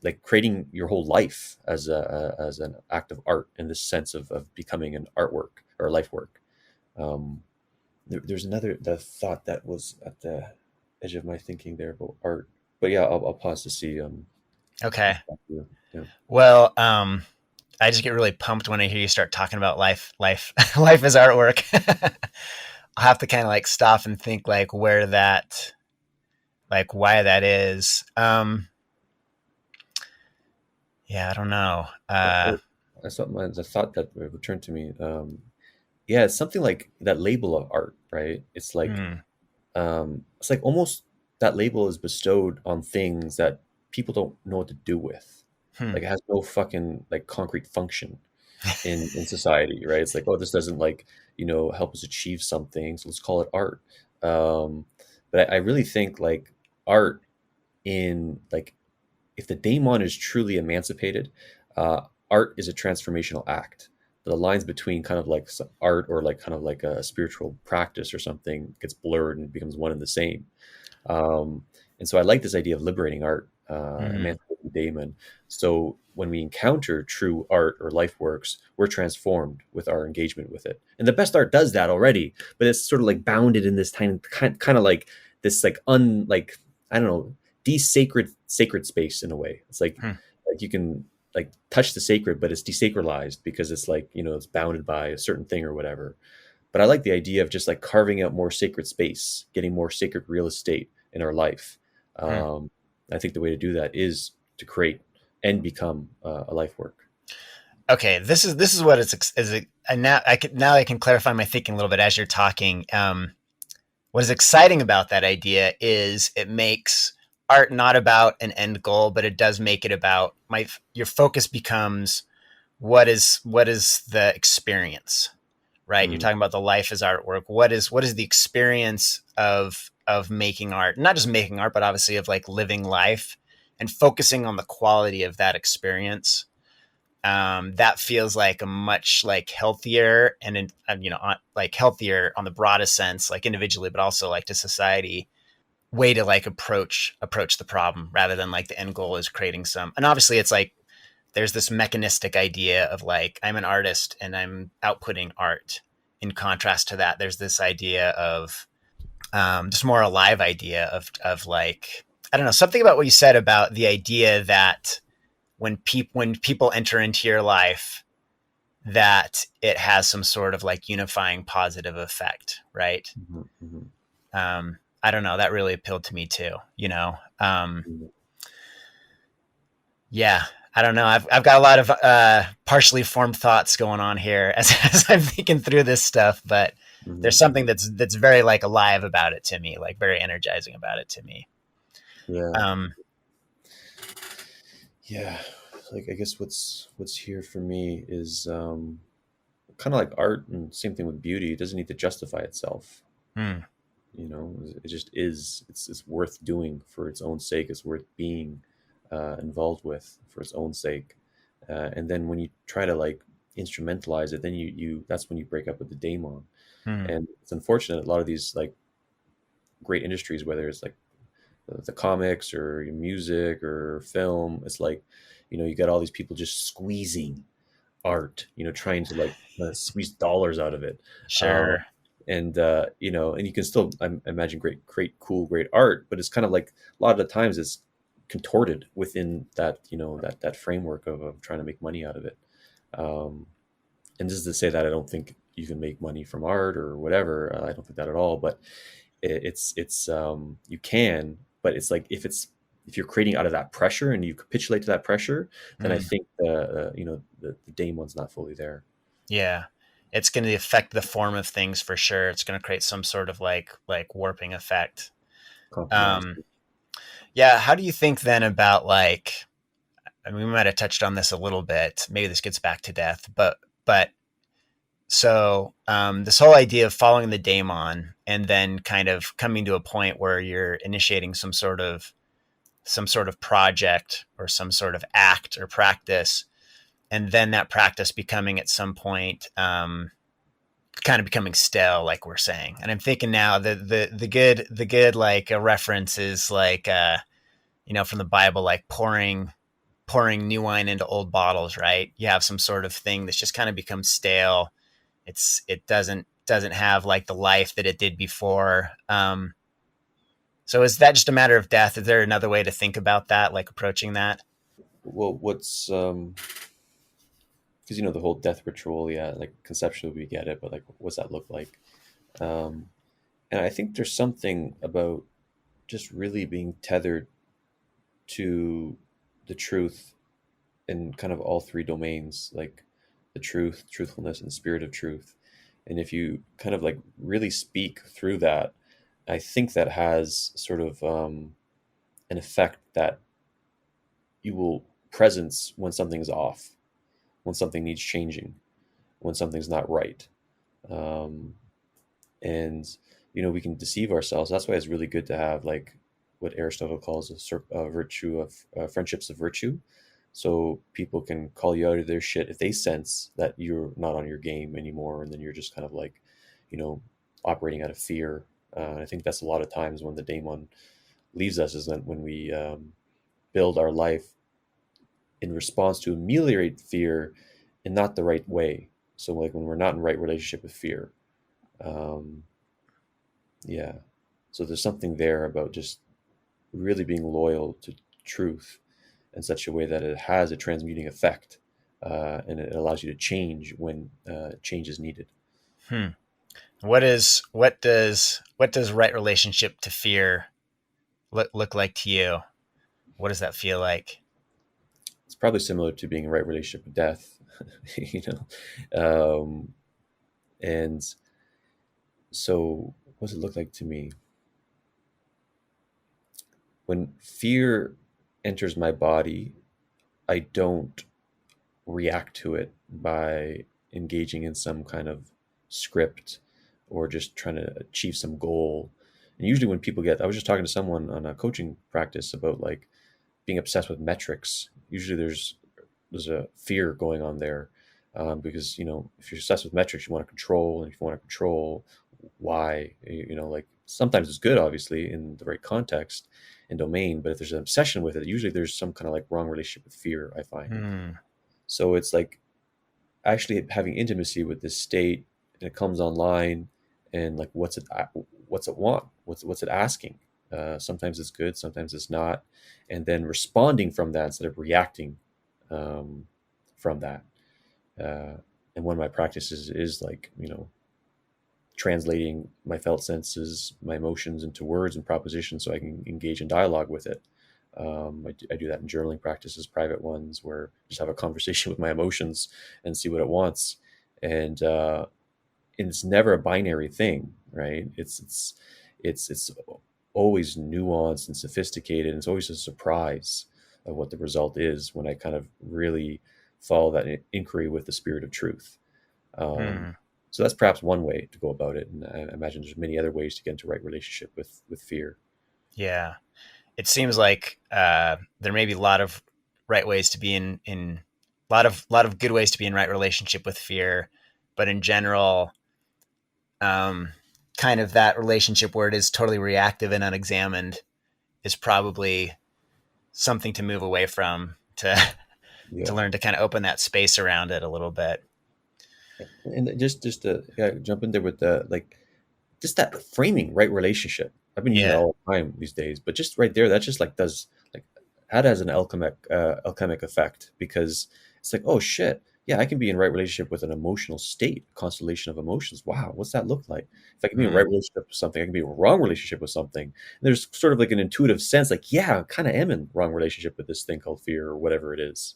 like creating your whole life as an act of art in this sense of becoming an artwork or a life work. There's the thought that was at the edge of my thinking there about art. But yeah, I'll pause to see. Okay. Yeah. Well, I just get really pumped when I hear you start talking about life life as artwork. I'll have to kind of like stop and think like where that, like why that is. Yeah, I don't know. I saw the thought that returned to me. Yeah, it's something like that label of art, right? It's like almost that label is bestowed on things that people don't know what to do with. Like, it has no fucking like concrete function in society, right? It's like, oh, this doesn't like help us achieve something, so let's call it art. But I really think like art in like, if the Daemon is truly emancipated, art is a transformational act. The lines between kind of like art or like kind of like a spiritual practice or something gets blurred and becomes one and the same. And so I like this idea of liberating art, emancipating Daemon. So when we encounter true art or life works, we're transformed with our engagement with it. And the best art does that already, but it's sort of like bounded in this tiny kind of like this like I don't know, sacred space in a way. It's like you can like touch the sacred, but it's desacralized because it's like, it's bounded by a certain thing or whatever. But I like the idea of just like carving out more sacred space, getting more sacred real estate in our life. Hmm. I think the way to do that is to create and become a life work. Okay, this is what and now I can clarify my thinking a little bit as you're talking. What is exciting about that idea is it makes art not about an end goal, but it does make it about your focus becomes what is the experience, right? You're Mm, talking about the life as artwork. What is the experience of making art? Not just making art, but obviously of like living life and focusing on the quality of that experience. That feels like a much like healthier and like healthier on the broadest sense, like individually, but also like to society way to like approach the problem rather than like the end goal is creating some. And obviously, it's like there's this mechanistic idea of like I'm an artist and I'm outputting art. In contrast to that, there's this idea of just more alive idea of like I don't know, something about what you said about the idea that when people enter into your life, that it has some sort of like unifying positive effect, right? mhm, mhm, I don't know. That really appealed to me too. mhm, Yeah, I don't know. I've got a lot of partially formed thoughts going on here as I'm thinking through this stuff, but there's mhm, something mhm. that's very like alive about it to me, like very energizing about it to me. Yeah, Um, yeah. Like I guess what's here for me is kind of like art, and same thing with beauty. It doesn't need to justify itself. hmm, You know, it just is. It's worth doing for its own sake. It's worth being involved with for its own sake. And then when you try to like instrumentalize it, then you that's when you break up with the daemon. hmm, And it's unfortunate a lot of these like great industries, whether it's like the comics or music or film, it's like, you know, you got all these people just squeezing art, you know, trying to like squeeze dollars out of it. Um, sure. and you know, and you can still imagine great, cool, great art, but it's kind of like a lot of the times it's contorted within that, you know, that framework of trying to make money out of it. Um, and this is to say that I don't think you can make money from art or whatever. I don't think that at all. But it's you can, but it's like if you're creating out of that pressure and you capitulate to that pressure, then I Hmm. think you know the Daemon's not fully there. Yeah, it's going to affect the form of things for sure. It's going to create some sort of like warping effect. Compromise. Um, yeah. How do you think then about like? I mean, we might have touched on this a little bit. Maybe this gets back to death, but so this whole idea of following the daemon and then kind of coming to a point where you're initiating some sort of project or some sort of act or practice, and then that practice becoming at some point kind of becoming stale, like we're saying. And I'm thinking now the good like a reference is like from the Bible, like pouring new wine into old bottles, right? You have some sort of thing that's just kind of becomes stale. It doesn't have like the life that it did before. So is that just a matter of death? Is there another way to think about that, like approaching that? Well, what's because you know the whole death ritual, yeah, like conceptually we get it, but like what's that look like? Um, and I think there's something about just really being tethered to the truth in kind of all three domains, like the truth, truthfulness, and spirit of truth. And if you kind of like really speak through that, I think that has sort of an effect that you will presence when something's off, when something needs changing, when something's not right. Um, and you know we can deceive ourselves. That's why it's really good to have like what Aristotle calls a virtue of friendships of virtue, so people can call you out of their shit if they sense that you're not on your game anymore, and then you're just kind of like, you know, operating out of fear. I think that's a lot of times when the daemon leaves us, is that when we build our life in response to ameliorate fear in not the right way. So like when we're not in right relationship with fear. um, Yeah. So there's something there about just really being loyal to truth in such a way that it has a transmuting effect, and it allows you to change when change is needed. Hmm. What does right relationship to fear look like to you? What does that feel like? It's probably similar to being in right relationship with death, you know. And so, what does it look like to me when fear enters my body? I don't react to it by engaging in some kind of script or just trying to achieve some goal. And usually, when people get, I was just talking to someone on a coaching practice about like being obsessed with metrics. Usually, there's a fear going on there, because if you're obsessed with metrics, you want to control, and if you want to control, why? Like sometimes it's good, obviously, in the right context and domain, but if there's an obsession with it, usually there's some kind of like wrong relationship with fear, I find. Hmm. So it's like actually having intimacy with this state, and it comes online, and like what's it want, what's it asking. Sometimes it's good, sometimes it's not, and then responding from that instead of reacting um, from that. And one of my practices is like translating my felt senses, my emotions into words and propositions so I can engage in dialogue with it. I do that in journaling practices, private ones, where I just have a conversation with my emotions and see what it wants. And it's never a binary thing, right? It's always nuanced and sophisticated. And it's always a surprise of what the result is when I kind of really follow that inquiry with the spirit of truth. Um, Hmm. so that's perhaps one way to go about it, and I imagine there's many other ways to get into right relationship with fear. Yeah. It seems like there may be a lot of right ways to be in lot of good ways to be in right relationship with fear, but in general, um, kind of that relationship where it is totally reactive and unexamined is probably something to move away from to to Yeah, learn to kind of open that space around it a little bit. and just to jump in there with the like just that framing right relationship. I've been using that Yeah. all the time these days, but just right there, that just like does like that has an alchemic effect, because it's like, oh shit, yeah, I can be in right relationship with an emotional state, a constellation of emotions. Wow, what's that look like? If I can be in right Mm. relationship with something, I can be in a wrong relationship with something. And there's sort of like an intuitive sense, like, yeah, I kind of am in wrong relationship with this thing called fear or whatever it is.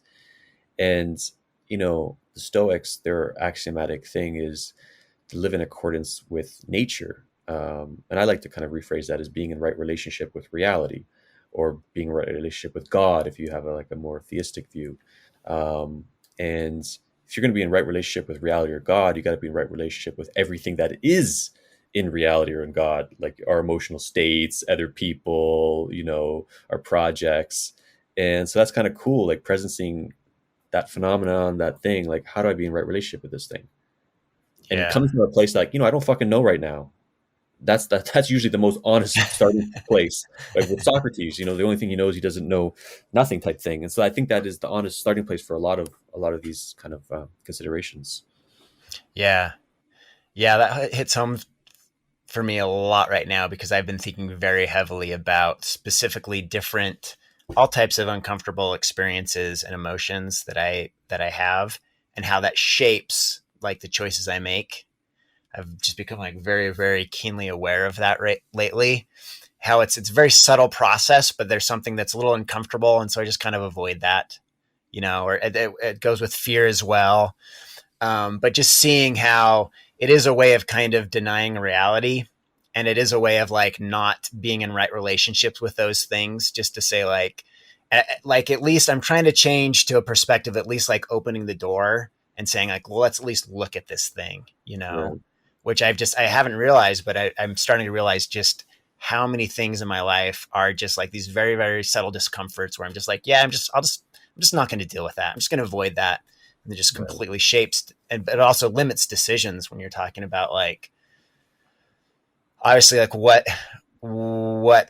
And the Stoics, their axiomatic thing is to live in accordance with nature. And I like to kind of rephrase that as being in right relationship with reality, or being in right relationship with God if you have like a more theistic view. Um, and if you're going to be in right relationship with reality or God, you got to be in right relationship with everything that is in reality or in God, like our emotional states, other people, our projects. And so that's kind of cool, like presencing that phenomenon, that thing, like how do I be in right relationship with this thing? And Yeah. coming from a place like, I don't fucking know right now. That's usually the most honest starting place. Like with Socrates, the only thing he knows, he doesn't know nothing type thing. And so I think that is the honest starting place for a lot of these kind of considerations. Yeah. Yeah, that hits home for me a lot right now because I've been thinking very heavily about specifically different all types of uncomfortable experiences and emotions that I have and how that shapes like the choices I make. I've just become like very very keenly aware of that lately. How it's a very subtle process, but there's something that's a little uncomfortable, and so I just kind of avoid that, or it goes with fear as well. But just seeing how it is a way of kind of denying reality, and it is a way of like not being in right relationships with those things, just to say like at least I'm trying to change to a perspective, at least like opening the door and saying like, well, let's at least look at this thing, Right. which I haven't realized, but I'm starting to realize just how many things in my life are just like these very very subtle discomforts where I'm just like, yeah, I'm just not going to deal with that. I'm just going to avoid that. And it just Right. completely shapes, and it also limits decisions when you're talking about like obviously like what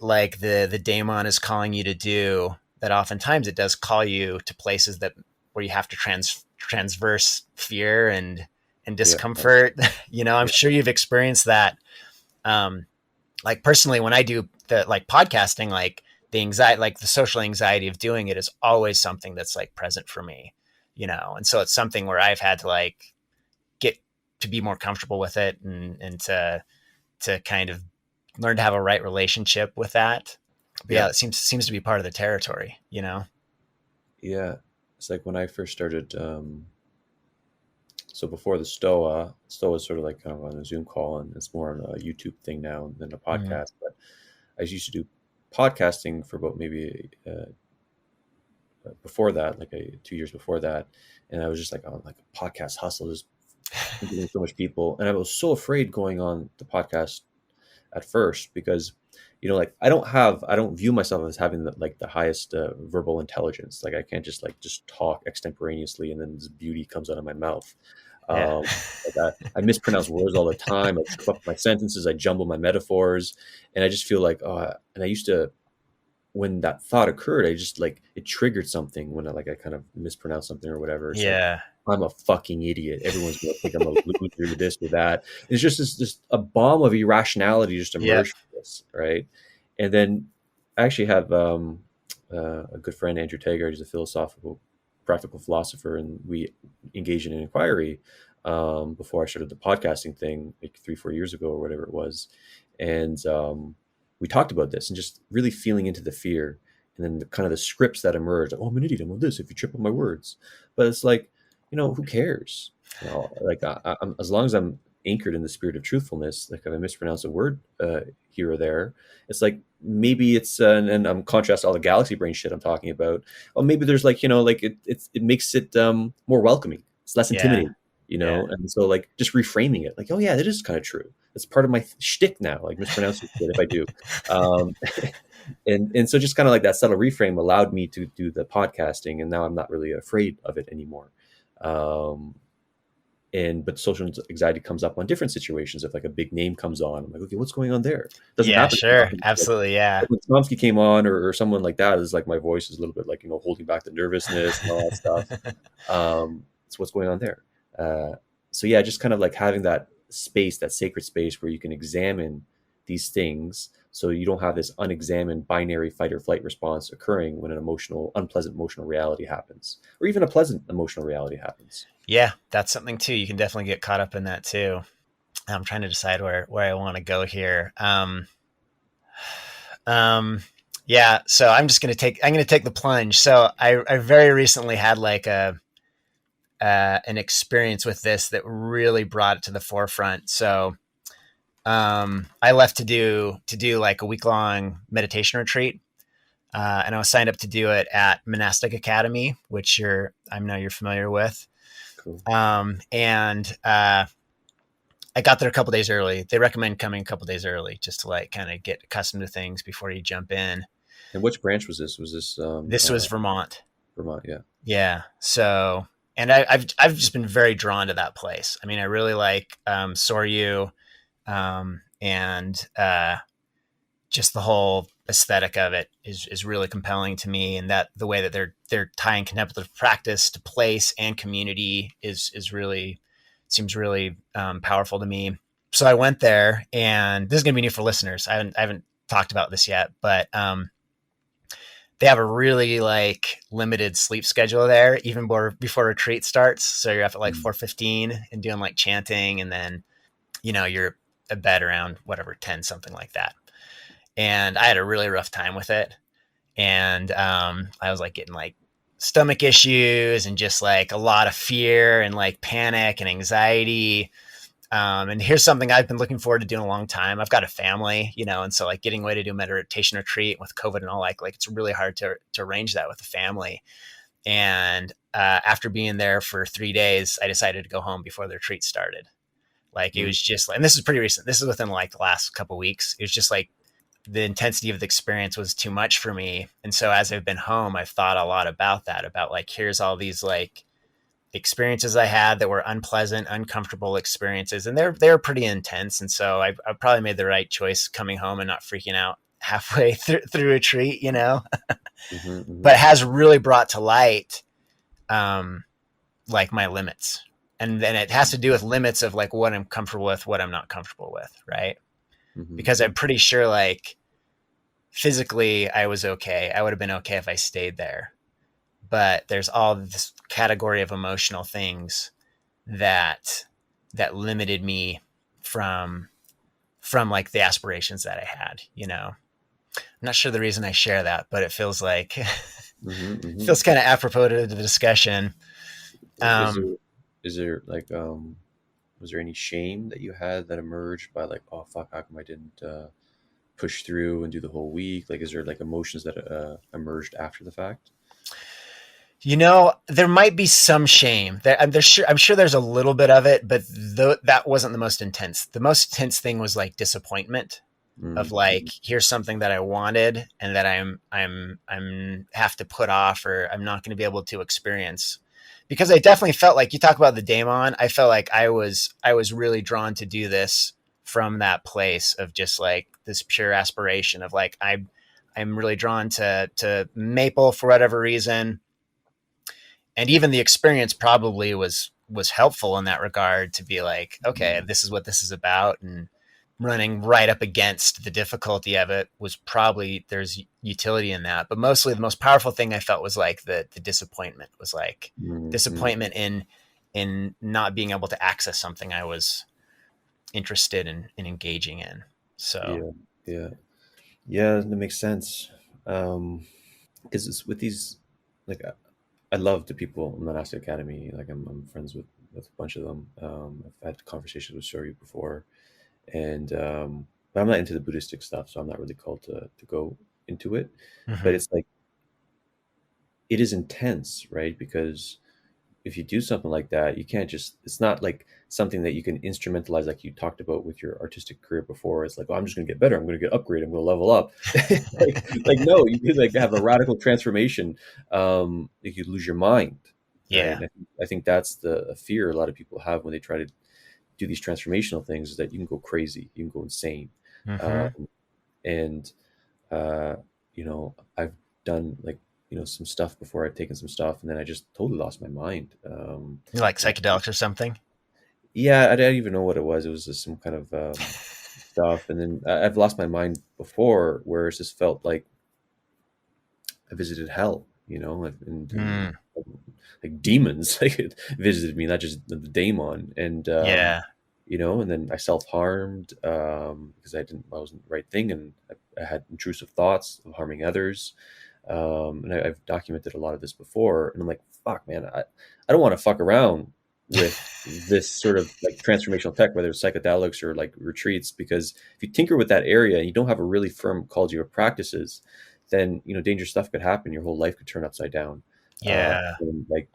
like the daemon is calling you to do. That oftentimes it does call you to places that where you have to transverse fear and Yeah. discomfort. I'm Yeah. sure you've experienced that. Um, like personally, when I do the like podcasting, like the anxiety, like the social anxiety of doing it is always something that's like present for me, and so it's something where I've had to like get to be more comfortable with it and to kind of learn to have a right relationship with that. But yeah, Yeah. it seems to be part of the territory, you know? Yeah. It's like when I first started, so before the Stoa is sort of like kind of on a Zoom call, and it's more on a YouTube thing now than a Mm, podcast. But I used to do podcasting for about maybe before that, like 2 years before that, and I was just like, oh, like a podcast hustle, just interviewing so much people, and I was so afraid going on the podcast at first because, like I don't view myself as having the highest verbal intelligence. Like I can't just talk extemporaneously and then this beauty comes out of my mouth. yeah. Um, I mispronounce words all the time. I trip up my sentences. I jumble my metaphors, and I just feel like, and I used to, when that thought occurred, I just like it triggered something when I kind of mispronounced something or whatever. It's like Yeah. I'm a fucking idiot. Everyone's gonna think I'm a loser, this or that. It's just a bomb of irrationality just Yep. emerged from this, right? And then I actually have a good friend, Andrew Taggart. He's a philosophical, practical philosopher, and we engaged in an inquiry before I started the podcasting thing, like 3-4 years ago or whatever it was, and we talked about this and just really feeling into the fear, and then kind of the scripts that emerge. Like, oh, I'm an idiot. I'm on this. If you trip on my words, but it's like, who cares? Like I'm, as long as I'm anchored in the spirit of truthfulness. Like if I mispronounce a word here or there, it's like maybe it's and I'm contrast all the galaxy brain shit I'm talking about. Well, maybe there's like like it makes it more welcoming. It's less Yeah. intimidating, Yeah. and so like just reframing it, like, oh yeah, that is kind of true. It's part of my shtick now, like mispronouncing shit if I do. Um, and so just kind of like that subtle reframe allowed me to do the podcasting, and now I'm not really afraid of it anymore. Um, but social anxiety comes up on different situations. If like a big name comes on, I'm like, okay, what's going on there? It doesn't Yeah, happen sure. often. Absolutely. Yeah. Like when Chomsky came on, or someone like that, is like my voice is a little bit like holding back the nervousness and all that stuff. So what's going on there? Uh, so yeah, just kind of like having that space, that sacred space where you can examine these things, so you don't have this unexamined binary fight or flight response occurring when an unpleasant emotional reality happens, or even a pleasant emotional reality happens. Yeah, that's something too. You can definitely get caught up in that too. I'm trying to decide where I want to go here. Um, yeah, so I'm gonna take the plunge. So I very recently had like a an experience with this that really brought it to the forefront. So I left to do like a week long meditation retreat, and I was signed up to do it at Monastic Academy, which I know you're familiar with. Cool. And I got there a couple days early. They recommend coming a couple days early just to like kind of get accustomed to things before you jump in. And which branch was this? Was this This was Vermont. Vermont? Yeah. Yeah. So, and I've just been very drawn to that place. I mean, I really like Soryu, and just the whole aesthetic of it is really compelling to me, and that the way that they're tying contemplative practice to place and community is really seems really powerful to me. So I went there, and this is going to be new for listeners. I haven't talked about this yet, but they have a really like limited sleep schedule there, even before retreat starts. So you're up at like Mm. 4:15 and doing like chanting, and then you're at bed around whatever 10, something like that. And I had a really rough time with it, and I was like getting like stomach issues and just like a lot of fear and like panic and anxiety. And here's something I've been looking forward to doing a long time. I've got a family, and so like getting away to do a meditation retreat with COVID and all, like it's really hard to arrange that with a family. And after being there for 3 days, I decided to go home before the retreat started. Like it Mm. was just, and this is pretty recent. This is within like the last couple of weeks. It was just like the intensity of the experience was too much for me. And so as I've been home, I've thought a lot about that, about like, here's all these like experiences I had that were unpleasant, uncomfortable experiences, and they were pretty intense. And so I probably made the right choice coming home and not freaking out halfway through a treat, Hmm. but Hmm. it has really brought to light, um, like my limits. And then it has to do with limits of like what I'm comfortable with, what I'm not comfortable with. Right. Hmm. Because I'm pretty sure like physically I was okay. I would have been okay if I stayed there. But there's all this category of emotional things that limited me from like the aspirations that I had. I'm not sure the reason I share that, but it feels like Hmm. Hmm. feels kind of apropos to the discussion. Is Um, there like was there any shame that you had that emerged by like, oh fuck, how come I didn't push through and do the whole week? Like, is there like emotions that emerged after the fact? there might be some shame. I'm sure there's a little bit of it, but that wasn't the most intense. The most intense thing was like disappointment of like, Mm-hmm. here's something that I wanted and that I'm have to put off, or I'm not going to be able to experience. Because I definitely felt like, you talk about the Daemon, I felt like I was really drawn to do this from that place of just like this pure aspiration of like, I'm really drawn to maple for whatever reason. And even the experience probably was helpful in that regard, to be like, okay, this is what this is about. And running right up against the difficulty of it was probably, there's utility in that. But mostly the most powerful thing I felt was like the disappointment, was like Mm-hmm. disappointment in not being able to access something I was interested in engaging in. So Yeah, yeah, yeah. That makes sense. Because it's with these, like, I love the people in Monastic Academy. Like, I'm friends with a bunch of them. I've had conversations with Shoryu before, and but I'm not into the Buddhistic stuff, so I'm not really called to go into it. But mhm. it's like it is intense, right? Because if you do something like that, you can't just, it's not like something that you can instrumentalize like you talked about with your artistic career before. It's like, oh, I'm just going to get better. I'm going to get upgrade. I'm going to level up. like, no, you could like have a radical transformation. You could lose your mind. Right. Yeah. And I think that's the fear a lot of people have when they try to do these transformational things, is that you can go crazy, you can go insane. Hmm. Um, and uh, I've done like, some stuff before. I've taken some stuff and then I just totally lost my mind. You like And psychedelics or something? yeah, I didn't even know what it was. It was just some kind of stuff. And then I've lost my mind before, where it's just felt like I visited hell, and Mm, like demons like visited me, not just the Daemon. And yeah. and then I self-harmed because I wasn't the right thing, and I had intrusive thoughts of harming others. And I've documented a lot of this before, and I'm like, fuck, man, I don't want to fuck around with this sort of like transformational tech, whether it's psychedelics or like retreats, because if you tinker with that area and you don't have a really firm culture of practices, then dangerous stuff could happen. Your whole life could turn upside down. Yeah. And like,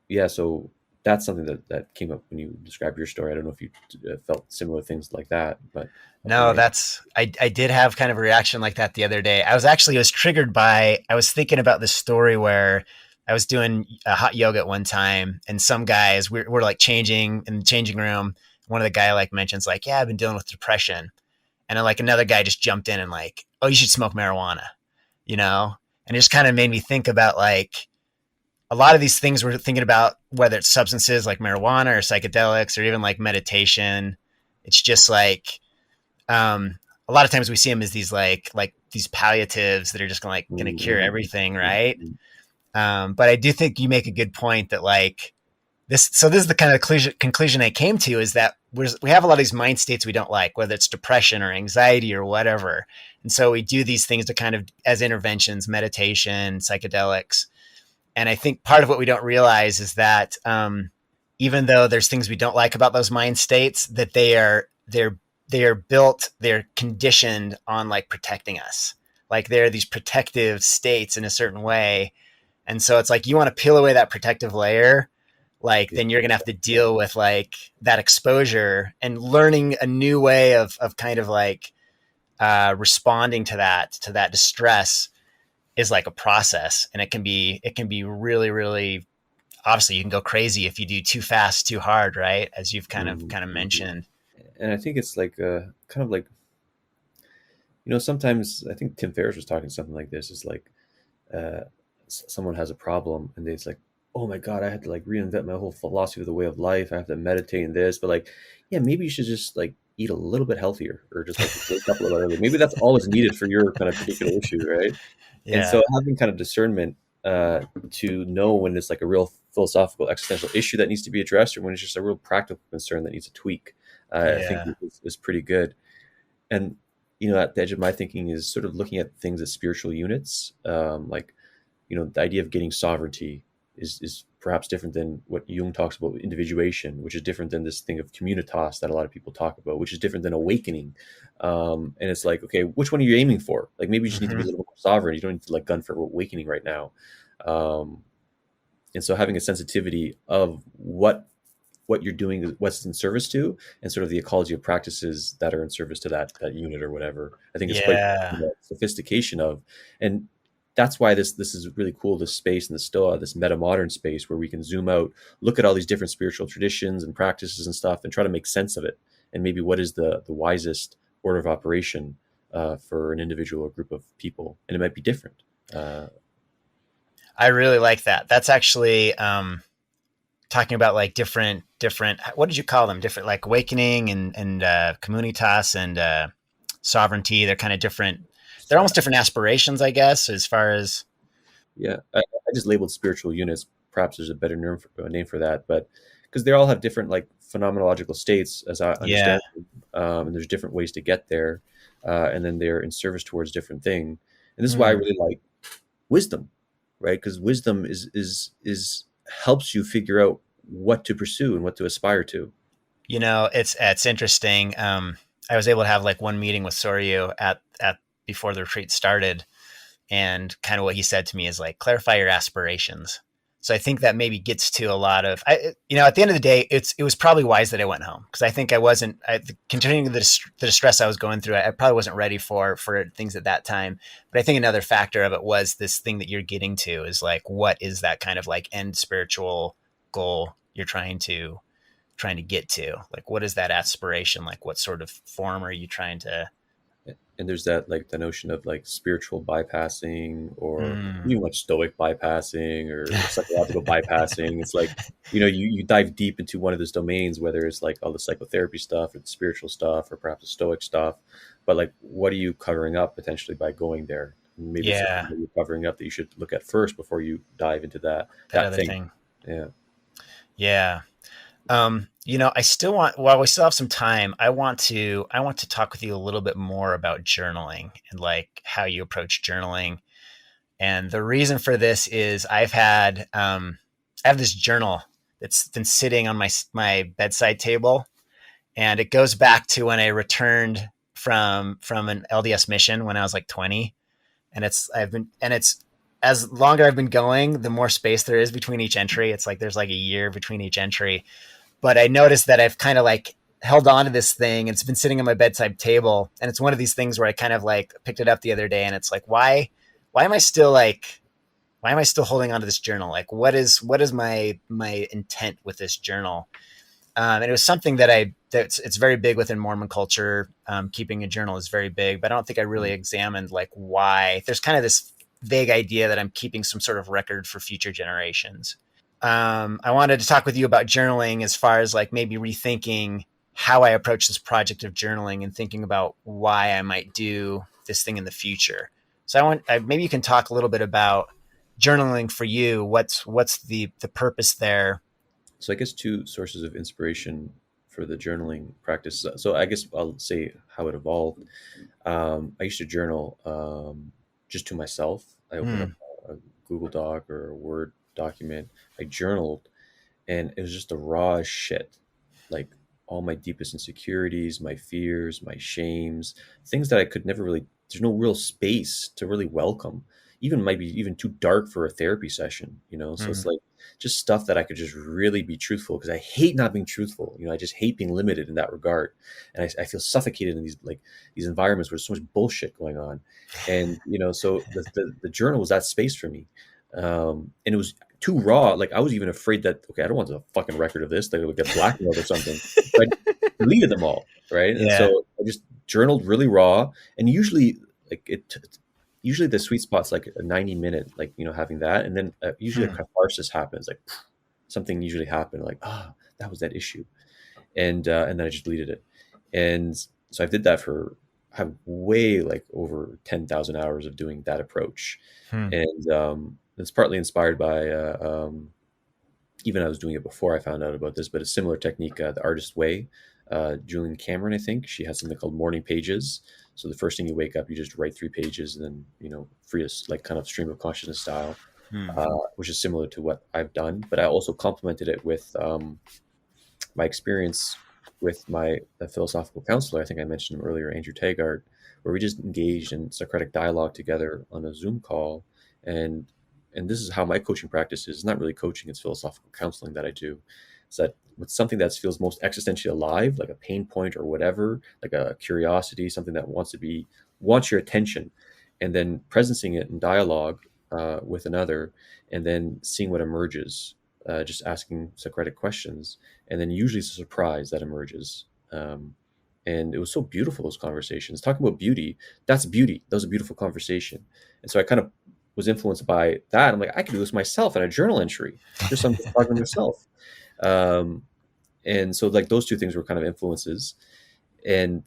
yeah, so that's something that came up when you described your story. I don't know if you felt similar things like that, but No, yeah. I did have kind of a reaction like that the other day. I was triggered by, I was thinking about this story where I was doing a hot yoga at one time, and some guys, we're like changing in the changing room. One of the guy like mentions like, yeah, I've been dealing with depression. And then like another guy just jumped in and like, oh, you should smoke marijuana, you know? And it just kind of made me think about like, a lot of these things we're thinking about, whether it's substances like marijuana or psychedelics or even like meditation. It's just like, a lot of times we see them as these like these palliatives that are just gonna Mm, cure mm, everything, mm, right? mm, But I do think you make a good point that like this. So this is the kind of conclusion I came to, is that we have a lot of these mind states we don't like, whether it's depression or anxiety or whatever. And so we do these things to kind of as interventions, meditation, psychedelics. And I think part of what we don't realize is that even though there's things we don't like about those mind states, that they are built, they're conditioned on like protecting us. Like they're these protective states in a certain way. And so it's like, you want to peel away that protective layer, like yeah, then you're gonna have to deal with like that exposure and learning a new way of kind of like responding to that distress is like a process, and it can be really really, obviously you can go crazy if you do too fast too hard, right, as you've mhm, kind of mhm. mentioned. And I think it's like kind of like, sometimes I think Tim Ferriss was talking something like this. Is like uh, someone has a problem and it's like, oh my god, I had to like reinvent my whole philosophy of the way of life. I have to meditate in this, but like, yeah, maybe you should just like eat a little bit healthier, or just like wake up a little early. Maybe that's all is needed for your kind of particular issue, right? And Yeah. so having kind of discernment to know when it's like a real philosophical existential issue that needs to be addressed, or when it's just a real practical concern that needs a tweak, I think Yeah. is pretty good. And at the edge of my thinking is sort of looking at things as spiritual units. Like, the idea of getting sovereignty is perhaps different than what Jung talks about individuation, which is different than this thing of communitas that a lot of people talk about, which is different than awakening. And it's like, okay, which one are you aiming for? Like, maybe you just need to be a Hmm. little more sovereign. You don't need to like gun for awakening right now. Um, and so having a sensitivity of what you're doing, what's in service to, and sort of the ecology of practices that are in service to that unit or whatever. I think it's quite Yeah. sophistication of, and that's why this is really cool. This space in the Stoa, this meta modern space where we can zoom out, look at all these different spiritual traditions and practices and stuff, and try to make sense of it. And maybe what is the wisest order of operation for an individual or group of people, and it might be different. Uh, I really like that. That's actually talking about like different. What did you call them? Different like awakening and communitas and sovereignty. They're kind of different. They're almost different aspirations, I guess, as far as Yeah, I just labeled spiritual units. Perhaps there's a better name for that, but because they all have different like phenomenological states, as I yeah. understand them, and there's different ways to get there, and then they're in service towards different thing. And this is why I Hmm. really like wisdom, right? Because wisdom is helps you figure out what to pursue and what to aspire to. It's interesting. I was able to have like one meeting with Soryu at before the retreat started, and kind of what he said to me is like clarify your aspirations. So I think that maybe gets to a lot of at the end of the day, it was probably wise that I went home because I think I wasn't continuing the distress I was going through. I probably wasn't ready for things at that time. But I think another factor of it was this thing that you're getting to is like what is that kind of like end spiritual goal you're trying to get to? Like, what is that aspiration? Like, what sort of form are you trying to? And there's that like the notion of like spiritual bypassing or Mm. even like stoic bypassing or psychological bypassing. It's like, you dive deep into one of those domains, whether it's like all the psychotherapy stuff or the spiritual stuff or perhaps the stoic stuff, but like what are you covering up potentially by going there? Maybe it's something Yeah, that you're covering up that you should look at first before you dive into that that other thing. thing. Yeah. Yeah. I still want, while we still have some time, I want to talk with you a little bit more about journaling and like how you approach journaling. And the reason for this is I have this journal that's been sitting on my bedside table, and it goes back to when I returned from an LDS mission when I was like 20. And it's as longer I've been going, the more space there is between each entry. It's like there's like a year between each entry. But I noticed that I've kind of like held on to this thing. It's been sitting on my bedside table, and it's one of these things where I kind of like picked it up the other day, and it's like, why am I still like, why am I still holding on to this journal? Like, what is my intent with this journal? And it was something that's it's very big within Mormon culture. Keeping a journal is very big, but I don't think I really examined like why. There's kind of this vague idea that I'm keeping some sort of record for future generations. I wanted to talk with you about journaling as far as like maybe rethinking how I approach this project of journaling and thinking about why I might do this thing in the future. So maybe you can talk a little bit about journaling for you. What's the purpose there? So I guess two sources of inspiration for the journaling practice. So I guess I'll say how it evolved. I used to journal just to myself. I opened up Hmm. a Google Doc or a Word document. I journaled, and it was just the raw as shit. Like all my deepest insecurities, my fears, my shames, things that I could never really. There's no real space to really welcome. Even might be even too dark for a therapy session. So Hmm. it's like just stuff that I could just really be truthful because I hate not being truthful. I just hate being limited in that regard, and I feel suffocated in these environments where there's so much bullshit going on. And so the journal was that space for me. And it was too raw. Like I was even afraid that, okay, I don't want a fucking record of this, that it would get blackmailed or something. So I deleted them all, right? And Yeah. so I just journaled really raw. And usually like usually the sweet spot's like a 90-minute, like having that, and then usually a Hmm. catharsis happens, like something usually happened, like that was that issue, and then I just deleted it. And so I did that for have way like over 10,000 hours of doing that approach. Hmm. And it's partly inspired by even I was doing it before I found out about this, but a similar technique, the artist way. Julian Cameron, I think she has something called morning pages. So the first thing you wake up, you just write 3 pages, and then free us like kind of stream of consciousness style, Hmm. which is similar to what I've done. But I also complemented it with my experience with my philosophical counselor. I think I mentioned him earlier, Andrew Taggart, where we just engaged in Socratic dialogue together on a Zoom call. And this is how my coaching practice is. It's not really coaching, it's philosophical counseling that I do. Is that with something that feels most existentially alive, like a pain point or whatever, like a curiosity, something that wants your attention, and then presencing it in dialogue with another, and then seeing what emerges, just asking Socratic questions, and then usually it's a surprise that emerges. And it was so beautiful, those conversations. Talking about beauty, that's beauty. That was a beautiful conversation. And so I kind of was influenced by that. I'm like, I could do this myself in a journal entry, just on talking to myself. Um, and so like those two things were kind of influences. And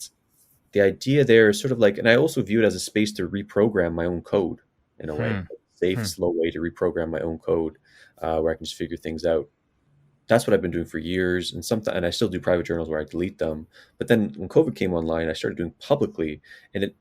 the idea there is sort of like, and I also view it as a space to reprogram my own code in a way, Hmm. safe, Hmm. slow way to reprogram my own code, where I can just figure things out. That's what I've been doing for years. And sometimes, and I still do private journals where I delete them. But then when COVID came online, I started doing publicly, and it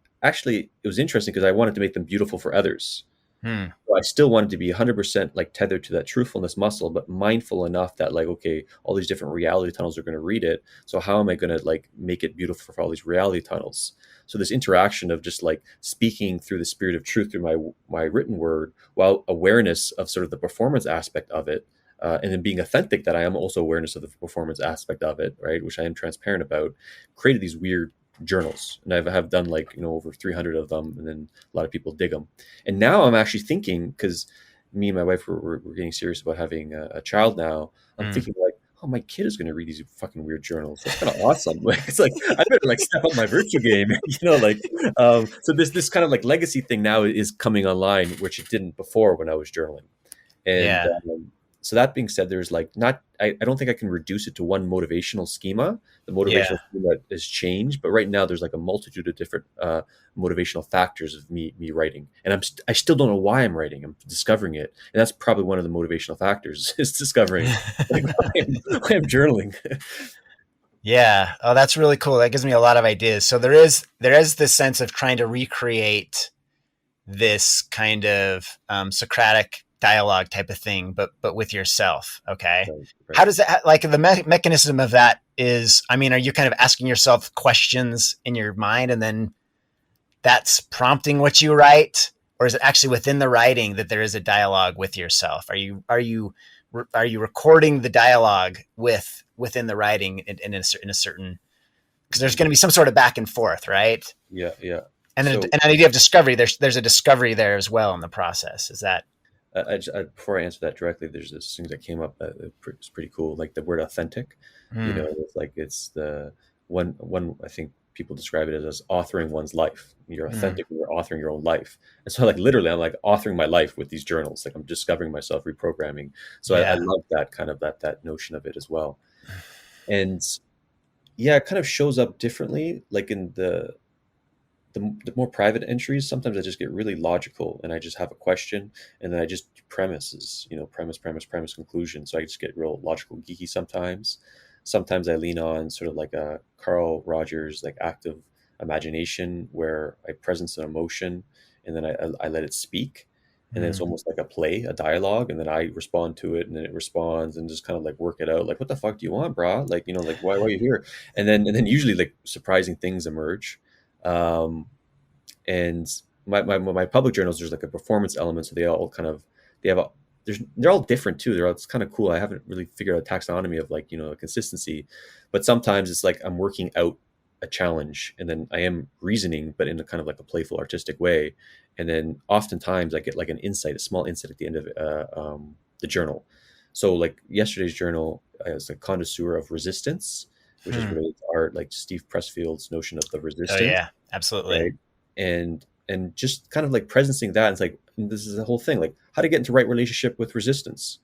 was interesting because I wanted to make them beautiful for others. Hmm. So I still wanted to be 100% like tethered to that truthfulness muscle, but mindful enough that like, okay, all these different reality tunnels are going to read it. So how am I going to like make it beautiful for all these reality tunnels? So this interaction of just like speaking through the spirit of truth through my written word, while awareness of sort of the performance aspect of it, and then being authentic that I am also awareness of the performance aspect of it, right? Which I am transparent about, created these weird journals, and I have done like over 300 of them, and then a lot of people dig them. And now I'm actually thinking, because me and my wife we're getting serious about having a child now. I'm Hmm. thinking like, oh, my kid is going to read these fucking weird journals. That's kind of awesome. Like, it's like I better like step up my virtue game, like. So this kind of like legacy thing now is coming online, which it didn't before when I was journaling. And Yeah. so that being said, there's like not, I don't think I can reduce it to one motivational schema. The Yeah. motivational schema has changed, but right now there's like a multitude of different motivational factors of me writing, and I still don't know why I'm writing. I'm discovering it, and that's probably one of the motivational factors is discovering like why I'm journaling. Yeah. Oh, that's really cool. That gives me a lot of ideas. So there is this sense of trying to recreate this kind of Socratic dialogue type of thing, but with yourself. Okay. Right, How right. does that, like, the mechanism of that is? I mean, are you kind of asking yourself questions in your mind, and then that's prompting what you write, or is it actually within the writing that there is a dialogue with yourself? Are you recording the dialogue within the writing in a certain, because there's going to be some sort of back and forth, right? Yeah, yeah. And then So an idea of discovery. There's a discovery there as well in the process. Is that? before I answer that directly, there's this thing that came up that it's pretty cool, like the word authentic. Mm, It's like it's the one I think people describe it as authoring one's life. You're mm, authentic when you're authoring your own life. And so like literally I'm like authoring my life with these journals. Like I'm discovering myself, reprogramming. So I yeah. love that kind of that notion of it as well. And yeah, it kind of shows up differently, like in the more private entries. Sometimes I just get really logical and I just have a question, and then I just premises, premise, conclusion. So I just get real logical geeky sometimes. Sometimes I lean on sort of like a Carl Rogers, like active imagination, where I presence an emotion and then I let it speak. And then it's Mm. almost like a play, a dialogue, and then I respond to it, and then it responds, and just kind of like work it out. Like, what the fuck do you want, brah? Like, like why are you here? And then usually like surprising things emerge. Um, and my public journals, there's like a performance element, so they have a they're all different too. It's kind of cool. I haven't really figured out a taxonomy of like a consistency, but sometimes it's like I'm working out a challenge, and then I am reasoning, but in a kind of like a playful, artistic way. And then oftentimes I get like an insight, a small insight at the end of the journal. So like yesterday's journal, I was a connoisseur of resistance, which is Hmm. related to art, like Steve Pressfield's notion of the Oh resistance, yeah, absolutely. right? And just kind of like presencing that, it's like this is the whole thing, like how to get into right relationship with resistance.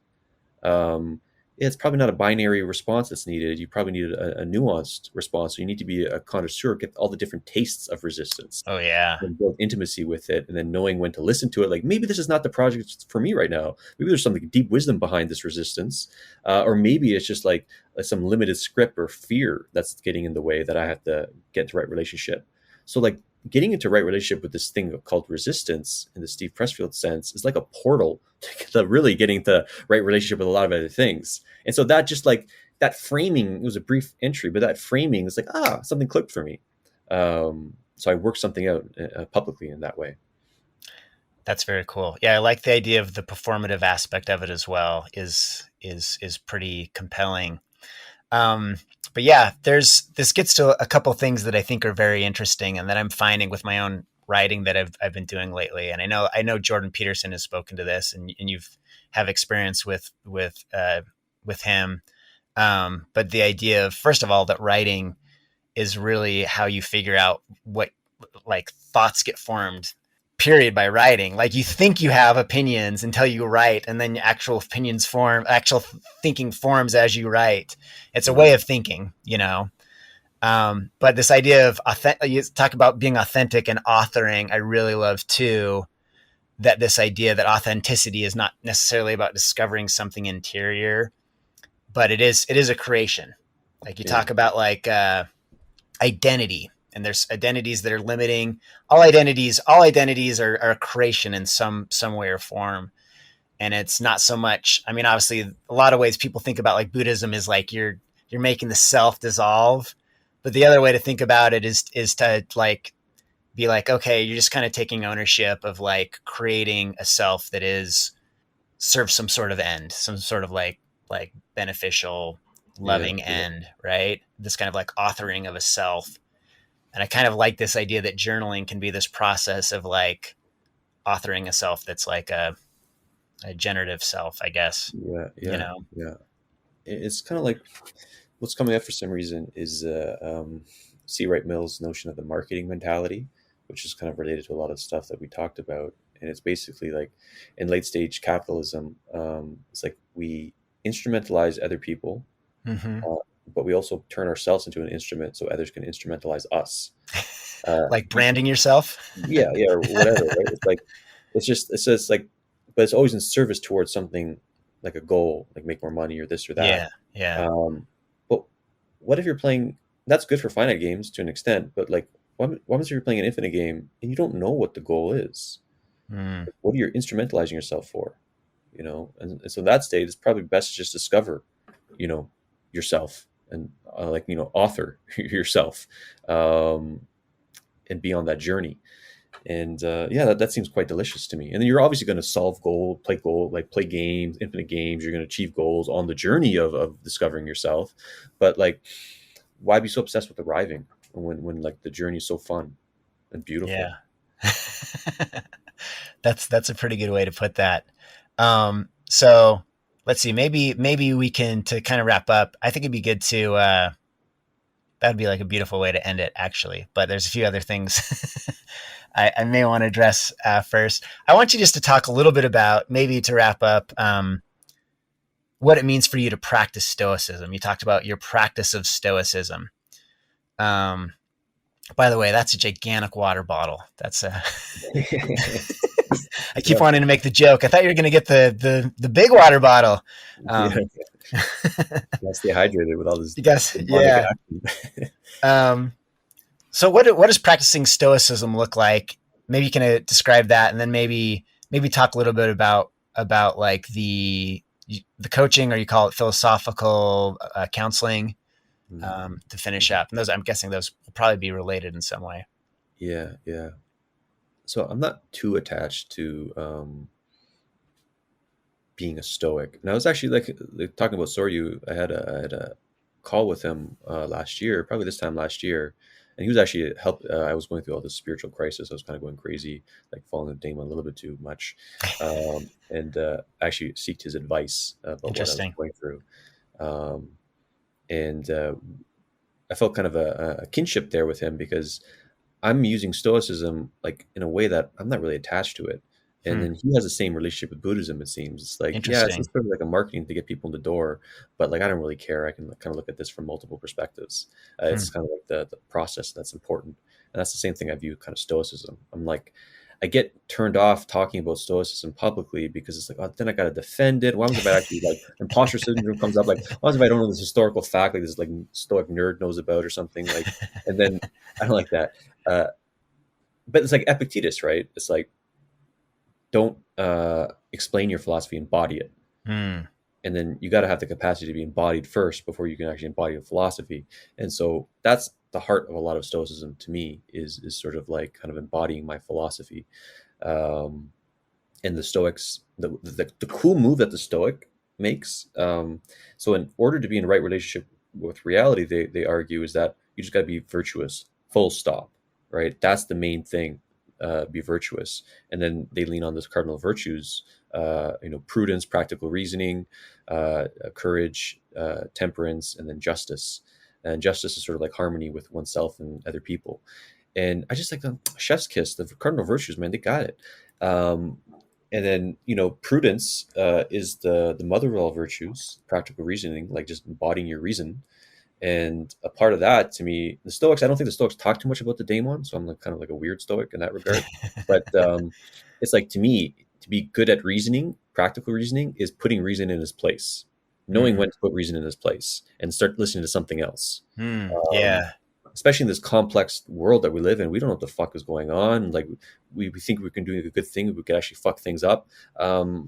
Yeah, it's probably not a binary response that's needed. You probably need a nuanced response. So you need to be a connoisseur, get all the different tastes of resistance, Oh yeah. and build intimacy with it, and then knowing when to listen to it. Like maybe this is not the project for me right now. Maybe there's something deep wisdom behind this resistance, or maybe it's just like some limited script or fear that's getting in the way that I have to get into right relationship. So like getting into right relationship with this thing called resistance in the Steve Pressfield sense is like a portal to really getting to right relationship with a lot of other things. And so that just like that framing, it was a brief entry, but that framing is like, something clicked for me. So I worked something out publicly in that way. That's very cool. Yeah, I like the idea of the performative aspect of it as well. Is pretty compelling. Um, but yeah, this gets to a couple things that I think are very interesting, and that I'm finding with my own writing that I've been doing lately. And I know Jordan Peterson has spoken to this, and you've have experience with him. But the idea of, first of all, that writing is really how you figure out what, like, thoughts get formed, period, by writing. Like, you think you have opinions until you write, and then actual thinking forms as you write. It's a way of thinking, you know. But this idea of you talk about being authentic and authoring, I really love too. That this idea that authenticity is not necessarily about discovering something interior, but it is a creation. Like, you Yeah. talk about, like, identity, and there's identities that are limiting. All identities are a creation in some way or form. And it's not so much, I mean, obviously, a lot of ways people think about, like, Buddhism is like you're making the self dissolve. But the other way to think about it is to, like, be like, okay, you're just kind of taking ownership of, like, creating a self that is serves some sort of end, some sort of, like beneficial, Yeah. loving Yeah. end, right? This kind of, like, authoring of a self. And I kind of like this idea that journaling can be this process of, like, authoring a self that's like a generative self, I guess, Yeah. you Yeah. know? Yeah. It's kind of like what's coming up for some reason is C. Wright Mills' notion of the marketing mentality, which is kind of related to a lot of stuff that we talked about. And it's basically like in late stage capitalism, it's like we instrumentalize other people, Mm-hmm. uh, but we also turn ourselves into an instrument so others can instrumentalize us. Uh, Like branding yourself. yeah, yeah, or whatever, right? It's like it says like, but it's always in service towards something like a goal, like make more money or this or that. Yeah. Yeah. But what if you're playing? That's good for finite games to an extent, but like, what if you're playing an infinite game and you don't know what the goal is? Mm. What are you instrumentalizing yourself for? You know, and so that state is probably best to just discover, you know, yourself and like author yourself, um, and be on that journey. And yeah, that seems quite delicious to me. And then you're obviously going to solve play games, infinite games. You're going to achieve goals on the journey of discovering yourself. But like, why be so obsessed with arriving when like the journey is so fun and beautiful? Yeah. That's a pretty good way to put that. So let's see, maybe we can, to kind of wrap up, I think it'd be good to, that'd be like a beautiful way to end it, actually. But there's a few other things I may want to address first. I want you just to talk a little bit about, maybe to wrap up, what it means for you to practice Stoicism. You talked about your practice of Stoicism. Um, by the way, that's a gigantic water bottle. That's a. I keep Yeah, wanting to make the joke. I thought you were going to get the big water bottle. yeah. Um, Gotta stay hydrated with all this you guys, demonic yeah. action. Um, so what does practicing Stoicism look like? Maybe you can describe that, and then maybe talk a little bit about like the coaching, or you call it philosophical counseling, Mhm. to finish up. And those, I'm guessing, those will probably be related in some way. Yeah, yeah. So I'm not too attached to being a stoic. And I was actually like talking about Soryu. I had a call with him last year, probably this time last year, and he was actually help. I was going through all this spiritual crisis. I was kind of going crazy, like falling into Daemon a little bit too much, and actually seeked his advice about what I was Interesting. going through. Um, and I felt kind of a kinship there with him because I'm using Stoicism like in a way that I'm not really attached to it. And Hmm. then he has the same relationship with Buddhism, it seems. It's like, yeah, it's Interesting. sort of like a marketing to get people in the door, but like I don't really care. I can kind of look at this from multiple perspectives. Hmm. It's kind of like the process that's important. And that's the same thing I view kind of Stoicism. I'm like, I get turned off talking about Stoicism publicly because it's like, oh, then I got to defend it. What happens if I actually like imposter syndrome comes up? Like, what happens if I don't know this historical fact, like this like Stoic nerd knows about or something? Like, and then I don't like that. but it's like Epictetus, right? It's like, don't explain your philosophy, embody it. Hmm. And then you got to have the capacity to be embodied first before you can actually embody a philosophy. And so that's the heart of a lot of Stoicism to me, is sort of like kind of embodying my philosophy. um, and the Stoics, the cool move that the Stoic makes. So in order to be in the right relationship with reality, they argue is that you just got to be virtuous, full stop, right? That's the main thing. Be virtuous, and then they lean on those cardinal virtues. Prudence, practical reasoning, courage, temperance, and then justice. And justice is sort of like harmony with oneself and other people. And I just like the chef's kiss, the cardinal virtues, man. They got it. Um, and then prudence is the mother of all virtues, practical reasoning, like just embodying your reason. And a part of that, to me, the Stoics, I don't think the Stoics talk too much about the Daemon, so I'm like kind of like a weird Stoic in that regard. But it's like, to me, to be good at reasoning, practical reasoning, is putting reason in its place, knowing Hmm. when to put reason in its place, and start listening to something else. Hmm. um, Yeah. Especially in this complex world that we live in, we don't know what the fuck is going on. Like, we think we can do a good thing, we could actually fuck things up.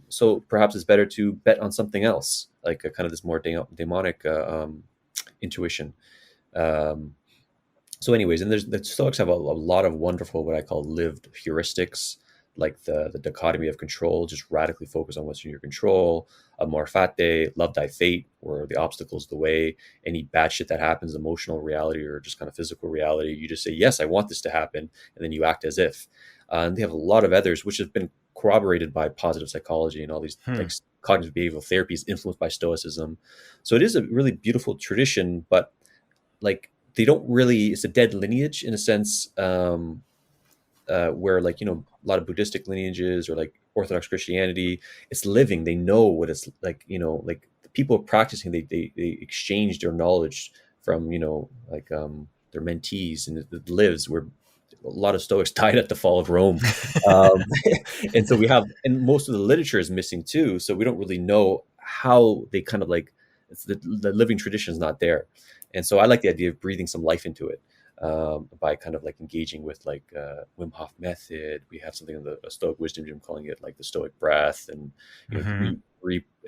So perhaps it's better to bet on something else, like a kind of this more demonic intuition. Um, so anyways, and there's the Stoics have a lot of wonderful, what I call lived heuristics, like the dichotomy of control, just radically focus on what's in your control. Amor fate, love thy fate, where the obstacle's the way. Any bad shit that happens, emotional reality or just kind of physical reality, you just say, yes, I want this to happen, and then you act as if. And they have a lot of others which have been corroborated by positive psychology and all these Hmm. like cognitive behavioral therapies influenced by Stoicism. So it is a really beautiful tradition, but like, they don't really, it's a dead lineage in a sense. Where, like, a lot of Buddhistic lineages or like Orthodox Christianity, it's living. They know what it's like. Like the people practicing, they exchange their knowledge from like their mentees, and it lives. Where a lot of Stoics died at the fall of Rome, um, and so we have, and most of the literature is missing too. So we don't really know how they kind of like, it's the living tradition is not there. And so I like the idea of breathing some life into it, by kind of like engaging with like Wim Hof method. We have something in the Stoic wisdom gym calling it like the Stoic breath, and Hmm.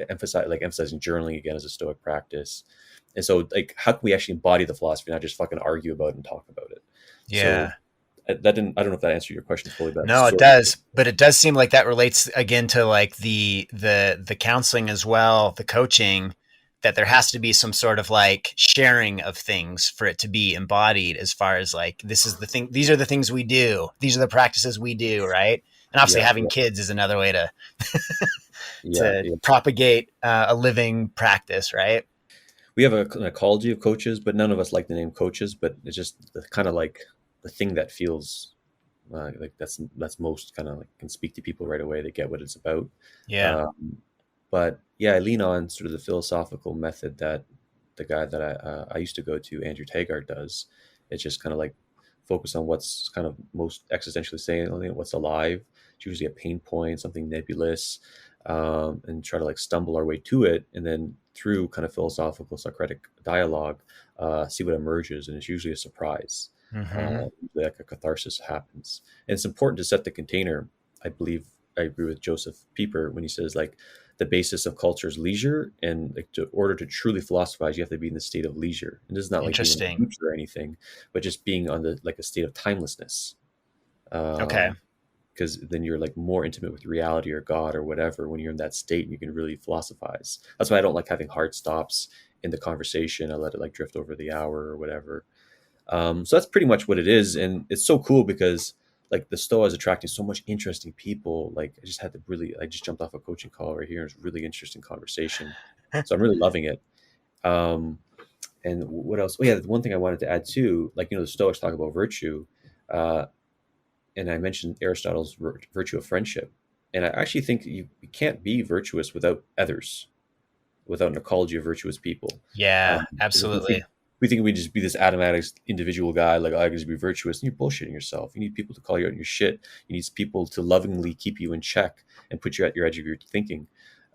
emphasizing journaling again as a Stoic practice. And so, like, how can we actually embody the philosophy, not just fucking argue about it and talk about it? So Yeah. that didn't. I don't know if that answered your question fully, but No, it sort of. does, but it does seem like that relates again to like the counseling as well, the coaching, that there has to be some sort of like sharing of things for it to be embodied, as far as like, this is the thing, these are the things we do, these are the practices we do, right? And obviously Yeah, having yeah, kids is another way yeah, to yeah. propagate a living practice, right? We have an ecology of coaches, but none of us like the name coaches. But it's just the kind of like the thing that feels like that's most kind of like can speak to people right away. They get what it's about. Yeah. Um, but yeah, I lean on sort of the philosophical method that the guy that I used to go to, Andrew Taggart, does. It's just kind of like focus on what's kind of most existentially salient, what's alive. It's usually a pain point, something nebulous, and try to like stumble our way to it, and then through kind of philosophical Socratic dialogue, see what emerges, and it's usually a surprise. Hmm. Like a catharsis happens, and it's important to set the container. I believe I agree with Joseph Pieper when he says like the basis of culture is leisure, and like to order to truly philosophize, you have to be in the state of leisure. And this is not like being in the Interesting. future or anything, but just being on the like a state of timelessness. Okay. Because then you're like more intimate with reality or God or whatever when you're in that state, and you can really philosophize. That's why I don't like having hard stops in the conversation. I let it like drift over the hour or whatever. So that's pretty much what it is, and it's so cool because like the Stoa is attracting so much interesting people. Like I just jumped off a coaching call right here. It's a really interesting conversation, so I'm really loving it. Um, and what else? Oh yeah, the one thing I wanted to add too, like the Stoics talk about virtue, uh, and I mentioned Aristotle's virtue of friendship, and I actually think you can't be virtuous without others, without an ecology of virtuous people. Yeah, Because if we absolutely. we'd just be this automatic individual guy, like, oh, I can just be virtuous, and you're bullshitting yourself. You need people to call you out on your shit. You need people to lovingly keep you in check and put you at your edge of your thinking.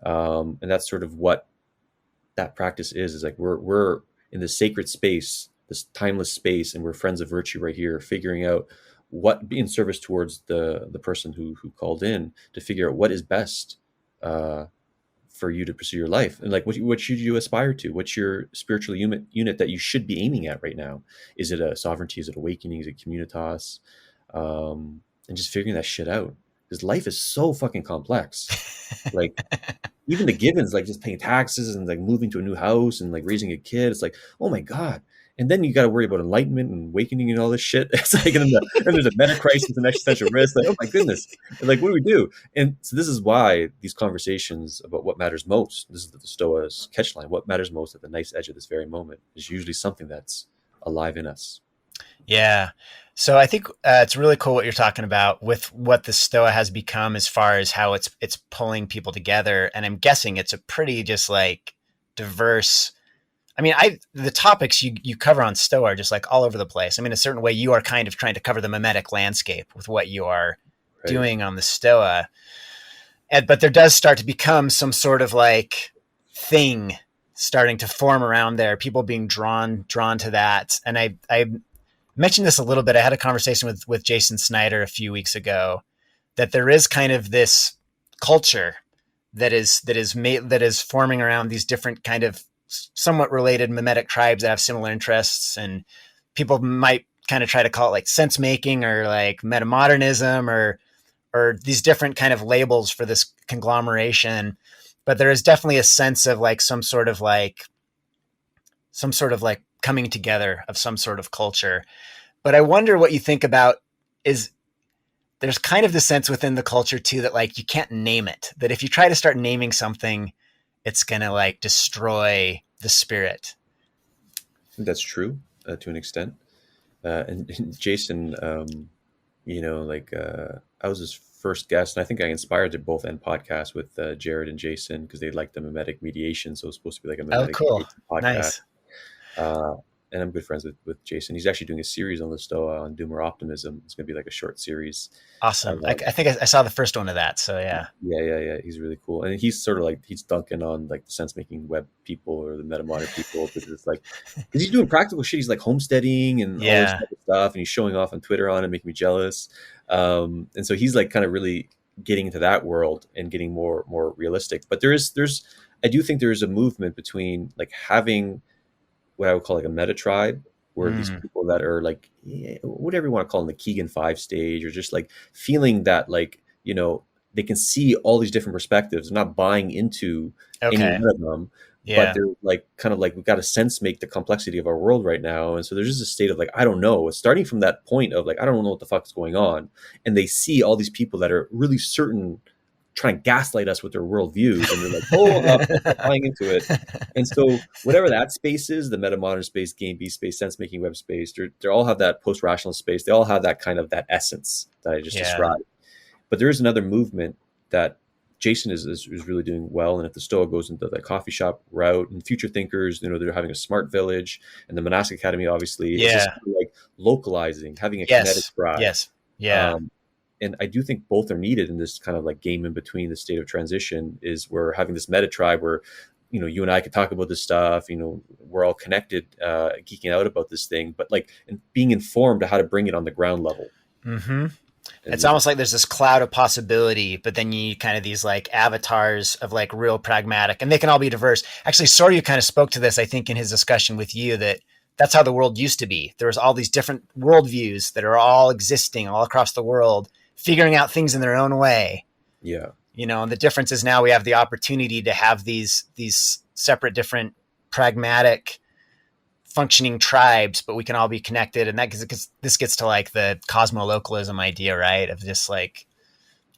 And that's sort of what that practice is like we're in this sacred space, this timeless space, and we're friends of virtue right here, figuring out what be in service towards the person who called in, to figure out what is best uh, for you to pursue your life, and like what should you aspire to, what's your spiritual unit that you should be aiming at right now. Is it a sovereignty, is it awakening, is it communitas? And just figuring that shit out, because life is so fucking complex. Like even the givens, like just paying taxes and like moving to a new house and like raising a kid, it's like, oh my god. And then you got to worry about enlightenment and awakening and all this shit. It's like, and there's a meta crisis and existential risk. Like, oh my goodness, and like, what do we do? And so this is why these conversations about what matters most, this is the Stoa's catchline, what matters most at the knife's edge of this very moment, is usually something that's alive in us. Yeah. So I think it's really cool what you're talking about with what the Stoa has become as far as how it's pulling people together. And I'm guessing it's a pretty just like diverse. I mean, the topics you cover on Stoa are just like all over the place. I mean, a certain way you are kind of trying to cover the mimetic landscape with what you are Right. doing on the Stoa. But there does start to become some sort of like thing starting to form around there, people being drawn to that. And I mentioned this a little bit. I had a conversation with Jason Snyder a few weeks ago that there is kind of this culture that is forming around these different kind of somewhat related mimetic tribes that have similar interests, and people might kind of try to call it like sense making or like metamodernism or these different kind of labels for this conglomeration. But there is definitely a sense of like some sort of like coming together of some sort of culture. But I wonder what you think about is there's kind of the sense within the culture too that like you can't name it, that if you try to start naming something, it's going to like destroy the spirit. I think that's true to an extent. And Jason, I was his first guest, and I think I inspired to both end podcasts with Jared and Jason because they liked the mimetic mediation. So it was supposed to be like a Oh, mimetic cool. mediation podcast. Nice. And I'm good friends with Jason. He's actually doing a series on the Stoa on Doom or Optimism. It's going to be like a short series. Awesome. I think I saw the first one of that. So yeah. Yeah. He's really cool, and he's sort of like he's dunking on like the sense making web people or the metamodern people because it's like because he's doing practical shit. He's like homesteading and all this type of stuff, and he's showing off on Twitter on it, making me jealous. And so he's like kind of really getting into that world and getting more realistic. But there's I do think there is a movement between like having what I would call like a meta tribe, where these people that are like, whatever you want to call them, the Keegan 5 stage, or just like feeling that like, they can see all these different perspectives, not buying into any one of them, but they're like, kind of like, we've got to sense make the complexity of our world right now. And so there's just a state of like, I don't know, starting from that point of like, I don't know what the fuck's going on. And they see all these people that are really certain, trying to gaslight us with their worldviews, and they're like, hold up, buying into it. And so whatever that space is, the metamodern space, game B space, sense making web space, they all have that post rationalist space. They all have that kind of that essence that I just described. But there is another movement that Jason is really doing well. And if the Stoa goes into the coffee shop route, and future thinkers, they're having a smart village, and the monastic academy, obviously, it's just like localizing, having a kinetic drive. And I do think both are needed in this kind of like game in between, the state of transition, is we're having this meta tribe where, you and I could talk about this stuff, we're all connected, geeking out about this thing, but like, and being informed to how to bring it on the ground level. Mm-hmm. It's almost like there's this cloud of possibility, but then you kind of these like avatars of like real pragmatic, and they can all be diverse. Actually, Soryu kind of spoke to this, I think, in his discussion with you, that's how the world used to be. There was all these different worldviews that are all existing all across the world, figuring out things in their own way. Yeah. And the difference is now we have the opportunity to have these separate, different, pragmatic, functioning tribes, but we can all be connected. And because this gets to like the cosmolocalism idea, right? Of just like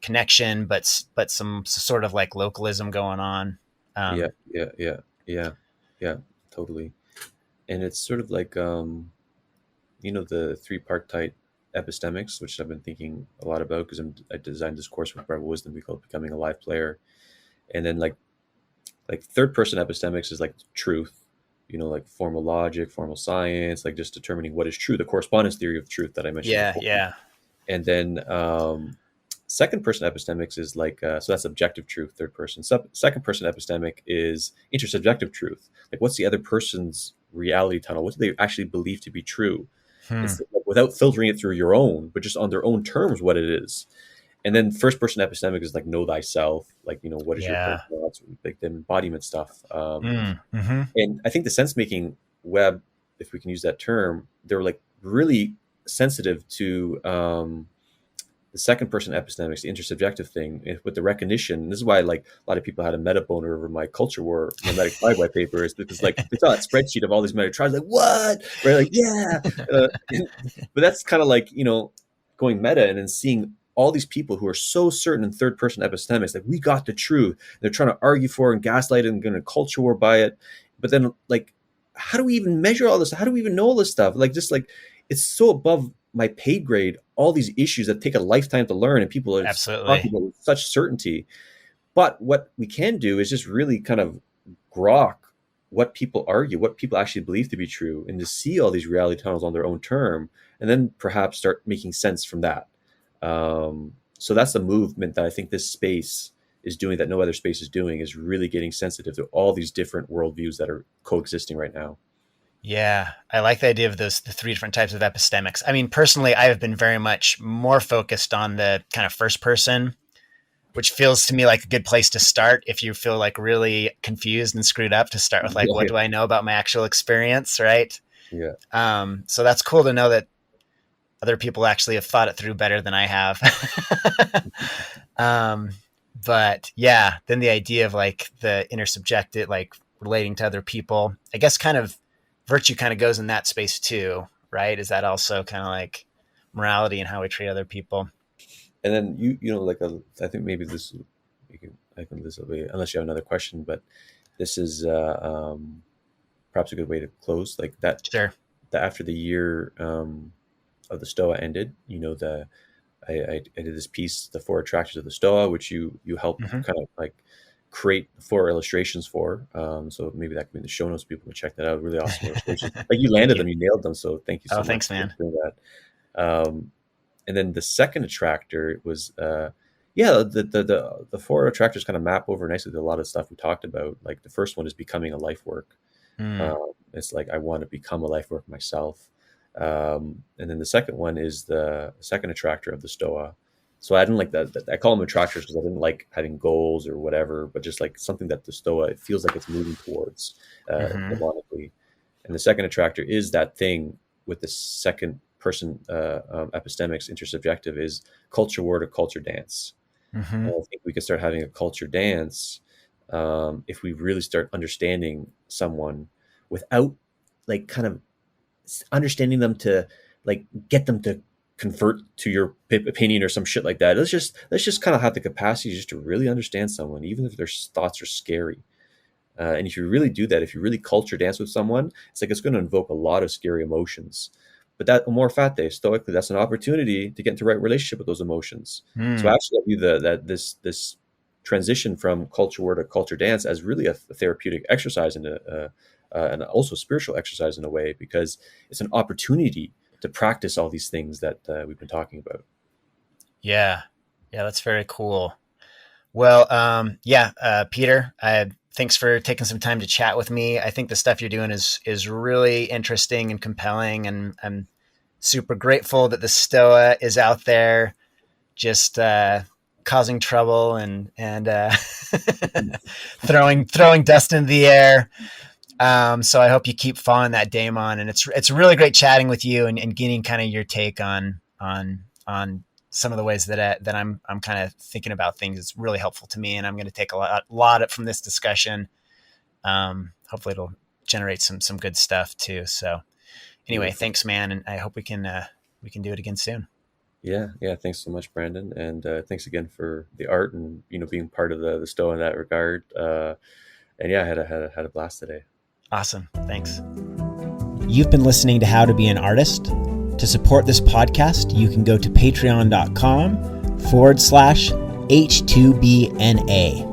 connection, but some sort of like localism going on. Yeah, totally. And it's sort of like, the 3-part epistemics, which I've been thinking a lot about because I designed this course with Rebel Wisdom we call Becoming a Live Player. And then like third person epistemics is like truth, like formal logic, formal science, like just determining what is true, the correspondence theory of truth that I mentioned before. Yeah. And then second person epistemics is like, so that's objective truth, third person. Second person epistemic is intersubjective truth. Like what's the other person's reality tunnel? What do they actually believe to be true? Hmm. It's like without filtering it through your own, but just on their own terms, what it is. And then first person epistemic is like know thyself, like, what is your Yeah. personal, that's like the embodiment stuff. Mm-hmm. And I think the sense making web, if we can use that term, they're like really sensitive to the second person epistemics, the intersubjective thing with the recognition. This is why like a lot of people had a meta boner over my culture war mimetic tribe white paper, is because like they saw that spreadsheet of all these mimetic tribes, like what, right? Like yeah, uh, but that's kind of like going meta and then seeing all these people who are so certain in third person epistemics, like we got the truth. They're trying to argue for it and gaslight it and going to culture war by it. But then like, how do we even measure all this? How do we even know all this stuff? Like just like it's so above my pay grade, all these issues that take a lifetime to learn and people are talking Absolutely. about with such certainty. But what we can do is just really kind of grok what people argue, what people actually believe to be true, and to see all these reality tunnels on their own term, and then perhaps start making sense from that. So that's the movement that I think this space is doing, that no other space is doing, is really getting sensitive to all these different worldviews that are coexisting right now. Yeah, I like the idea of the three different types of epistemics. I mean, personally, I have been very much more focused on the kind of first person, which feels to me like a good place to start if you feel like really confused and screwed up, to start with like, what Yeah, do I know about my actual experience, right? yeah, So that's cool to know that other people actually have thought it through better than I have. um, but yeah, then the idea of like the intersubjective, like relating to other people, I guess kind of virtue kind of goes in that space too, right? Is that also kind of like morality and how we treat other people? and then like I think maybe this I can this away unless you have another question, but this is perhaps a good way to close like that. Sure. That after the year of the Stoa ended, I did this piece, the four attractors of the Stoa, which you helped Mm-hmm. kind of like create four illustrations for. So maybe that could be in the show notes. People can check that out. Really awesome illustrations. Like you Thank landed you. them, you nailed them. So thank you Oh, so much thanks, for man. doing that. And then the second attractor was, yeah, the four attractors kind of map over nicely to a lot of stuff we talked about. Like the first one is becoming a life work. Mm, It's like I want to become a life work myself. And then the second one is the second attractor of the Stoa. So I didn't like that. I call them attractors because I didn't like having goals or whatever, but just like something that the Stoa, it feels like it's moving towards mm-hmm. demonically. And the second attractor is that thing with the second person epistemics intersubjective, is culture war to culture dance. Mm-hmm. And I think we could start having a culture dance if we really start understanding someone without like kind of understanding them to like get them to convert to your opinion or some shit like that. Let's just kind of have the capacity just to really understand someone, even if their thoughts are scary. And if you really do that, if you really culture dance with someone, it's like it's going to invoke a lot of scary emotions. But that more fat day, stoically, that's an opportunity to get into the right relationship with those emotions. So Mm. actually, I view that this transition from culture war to culture dance as really a therapeutic exercise and also a spiritual exercise in a way, because it's an opportunity to practice all these things that we've been talking about. Yeah. Yeah, that's very cool. Well, yeah, Peter, thanks for taking some time to chat with me. I think the stuff you're doing is really interesting and compelling, and I'm super grateful that the Stoa is out there just causing trouble and throwing dust into the air. So I hope you keep following that Daemon, and it's really great chatting with you and getting kind of your take on some of the ways that I'm kind of thinking about things. It's really helpful to me, and I'm going to take a lot from this discussion. Hopefully, it'll generate some good stuff too. So anyway, Beautiful. thanks, man, and I hope we can do it again soon. Yeah. Thanks so much, Brandon, and thanks again for the art and being part of the Stoa in that regard. And yeah, I had a blast today. Awesome, thanks. You've been listening to How to Be an Artist. To support this podcast, you can go to patreon.com/H2BNA.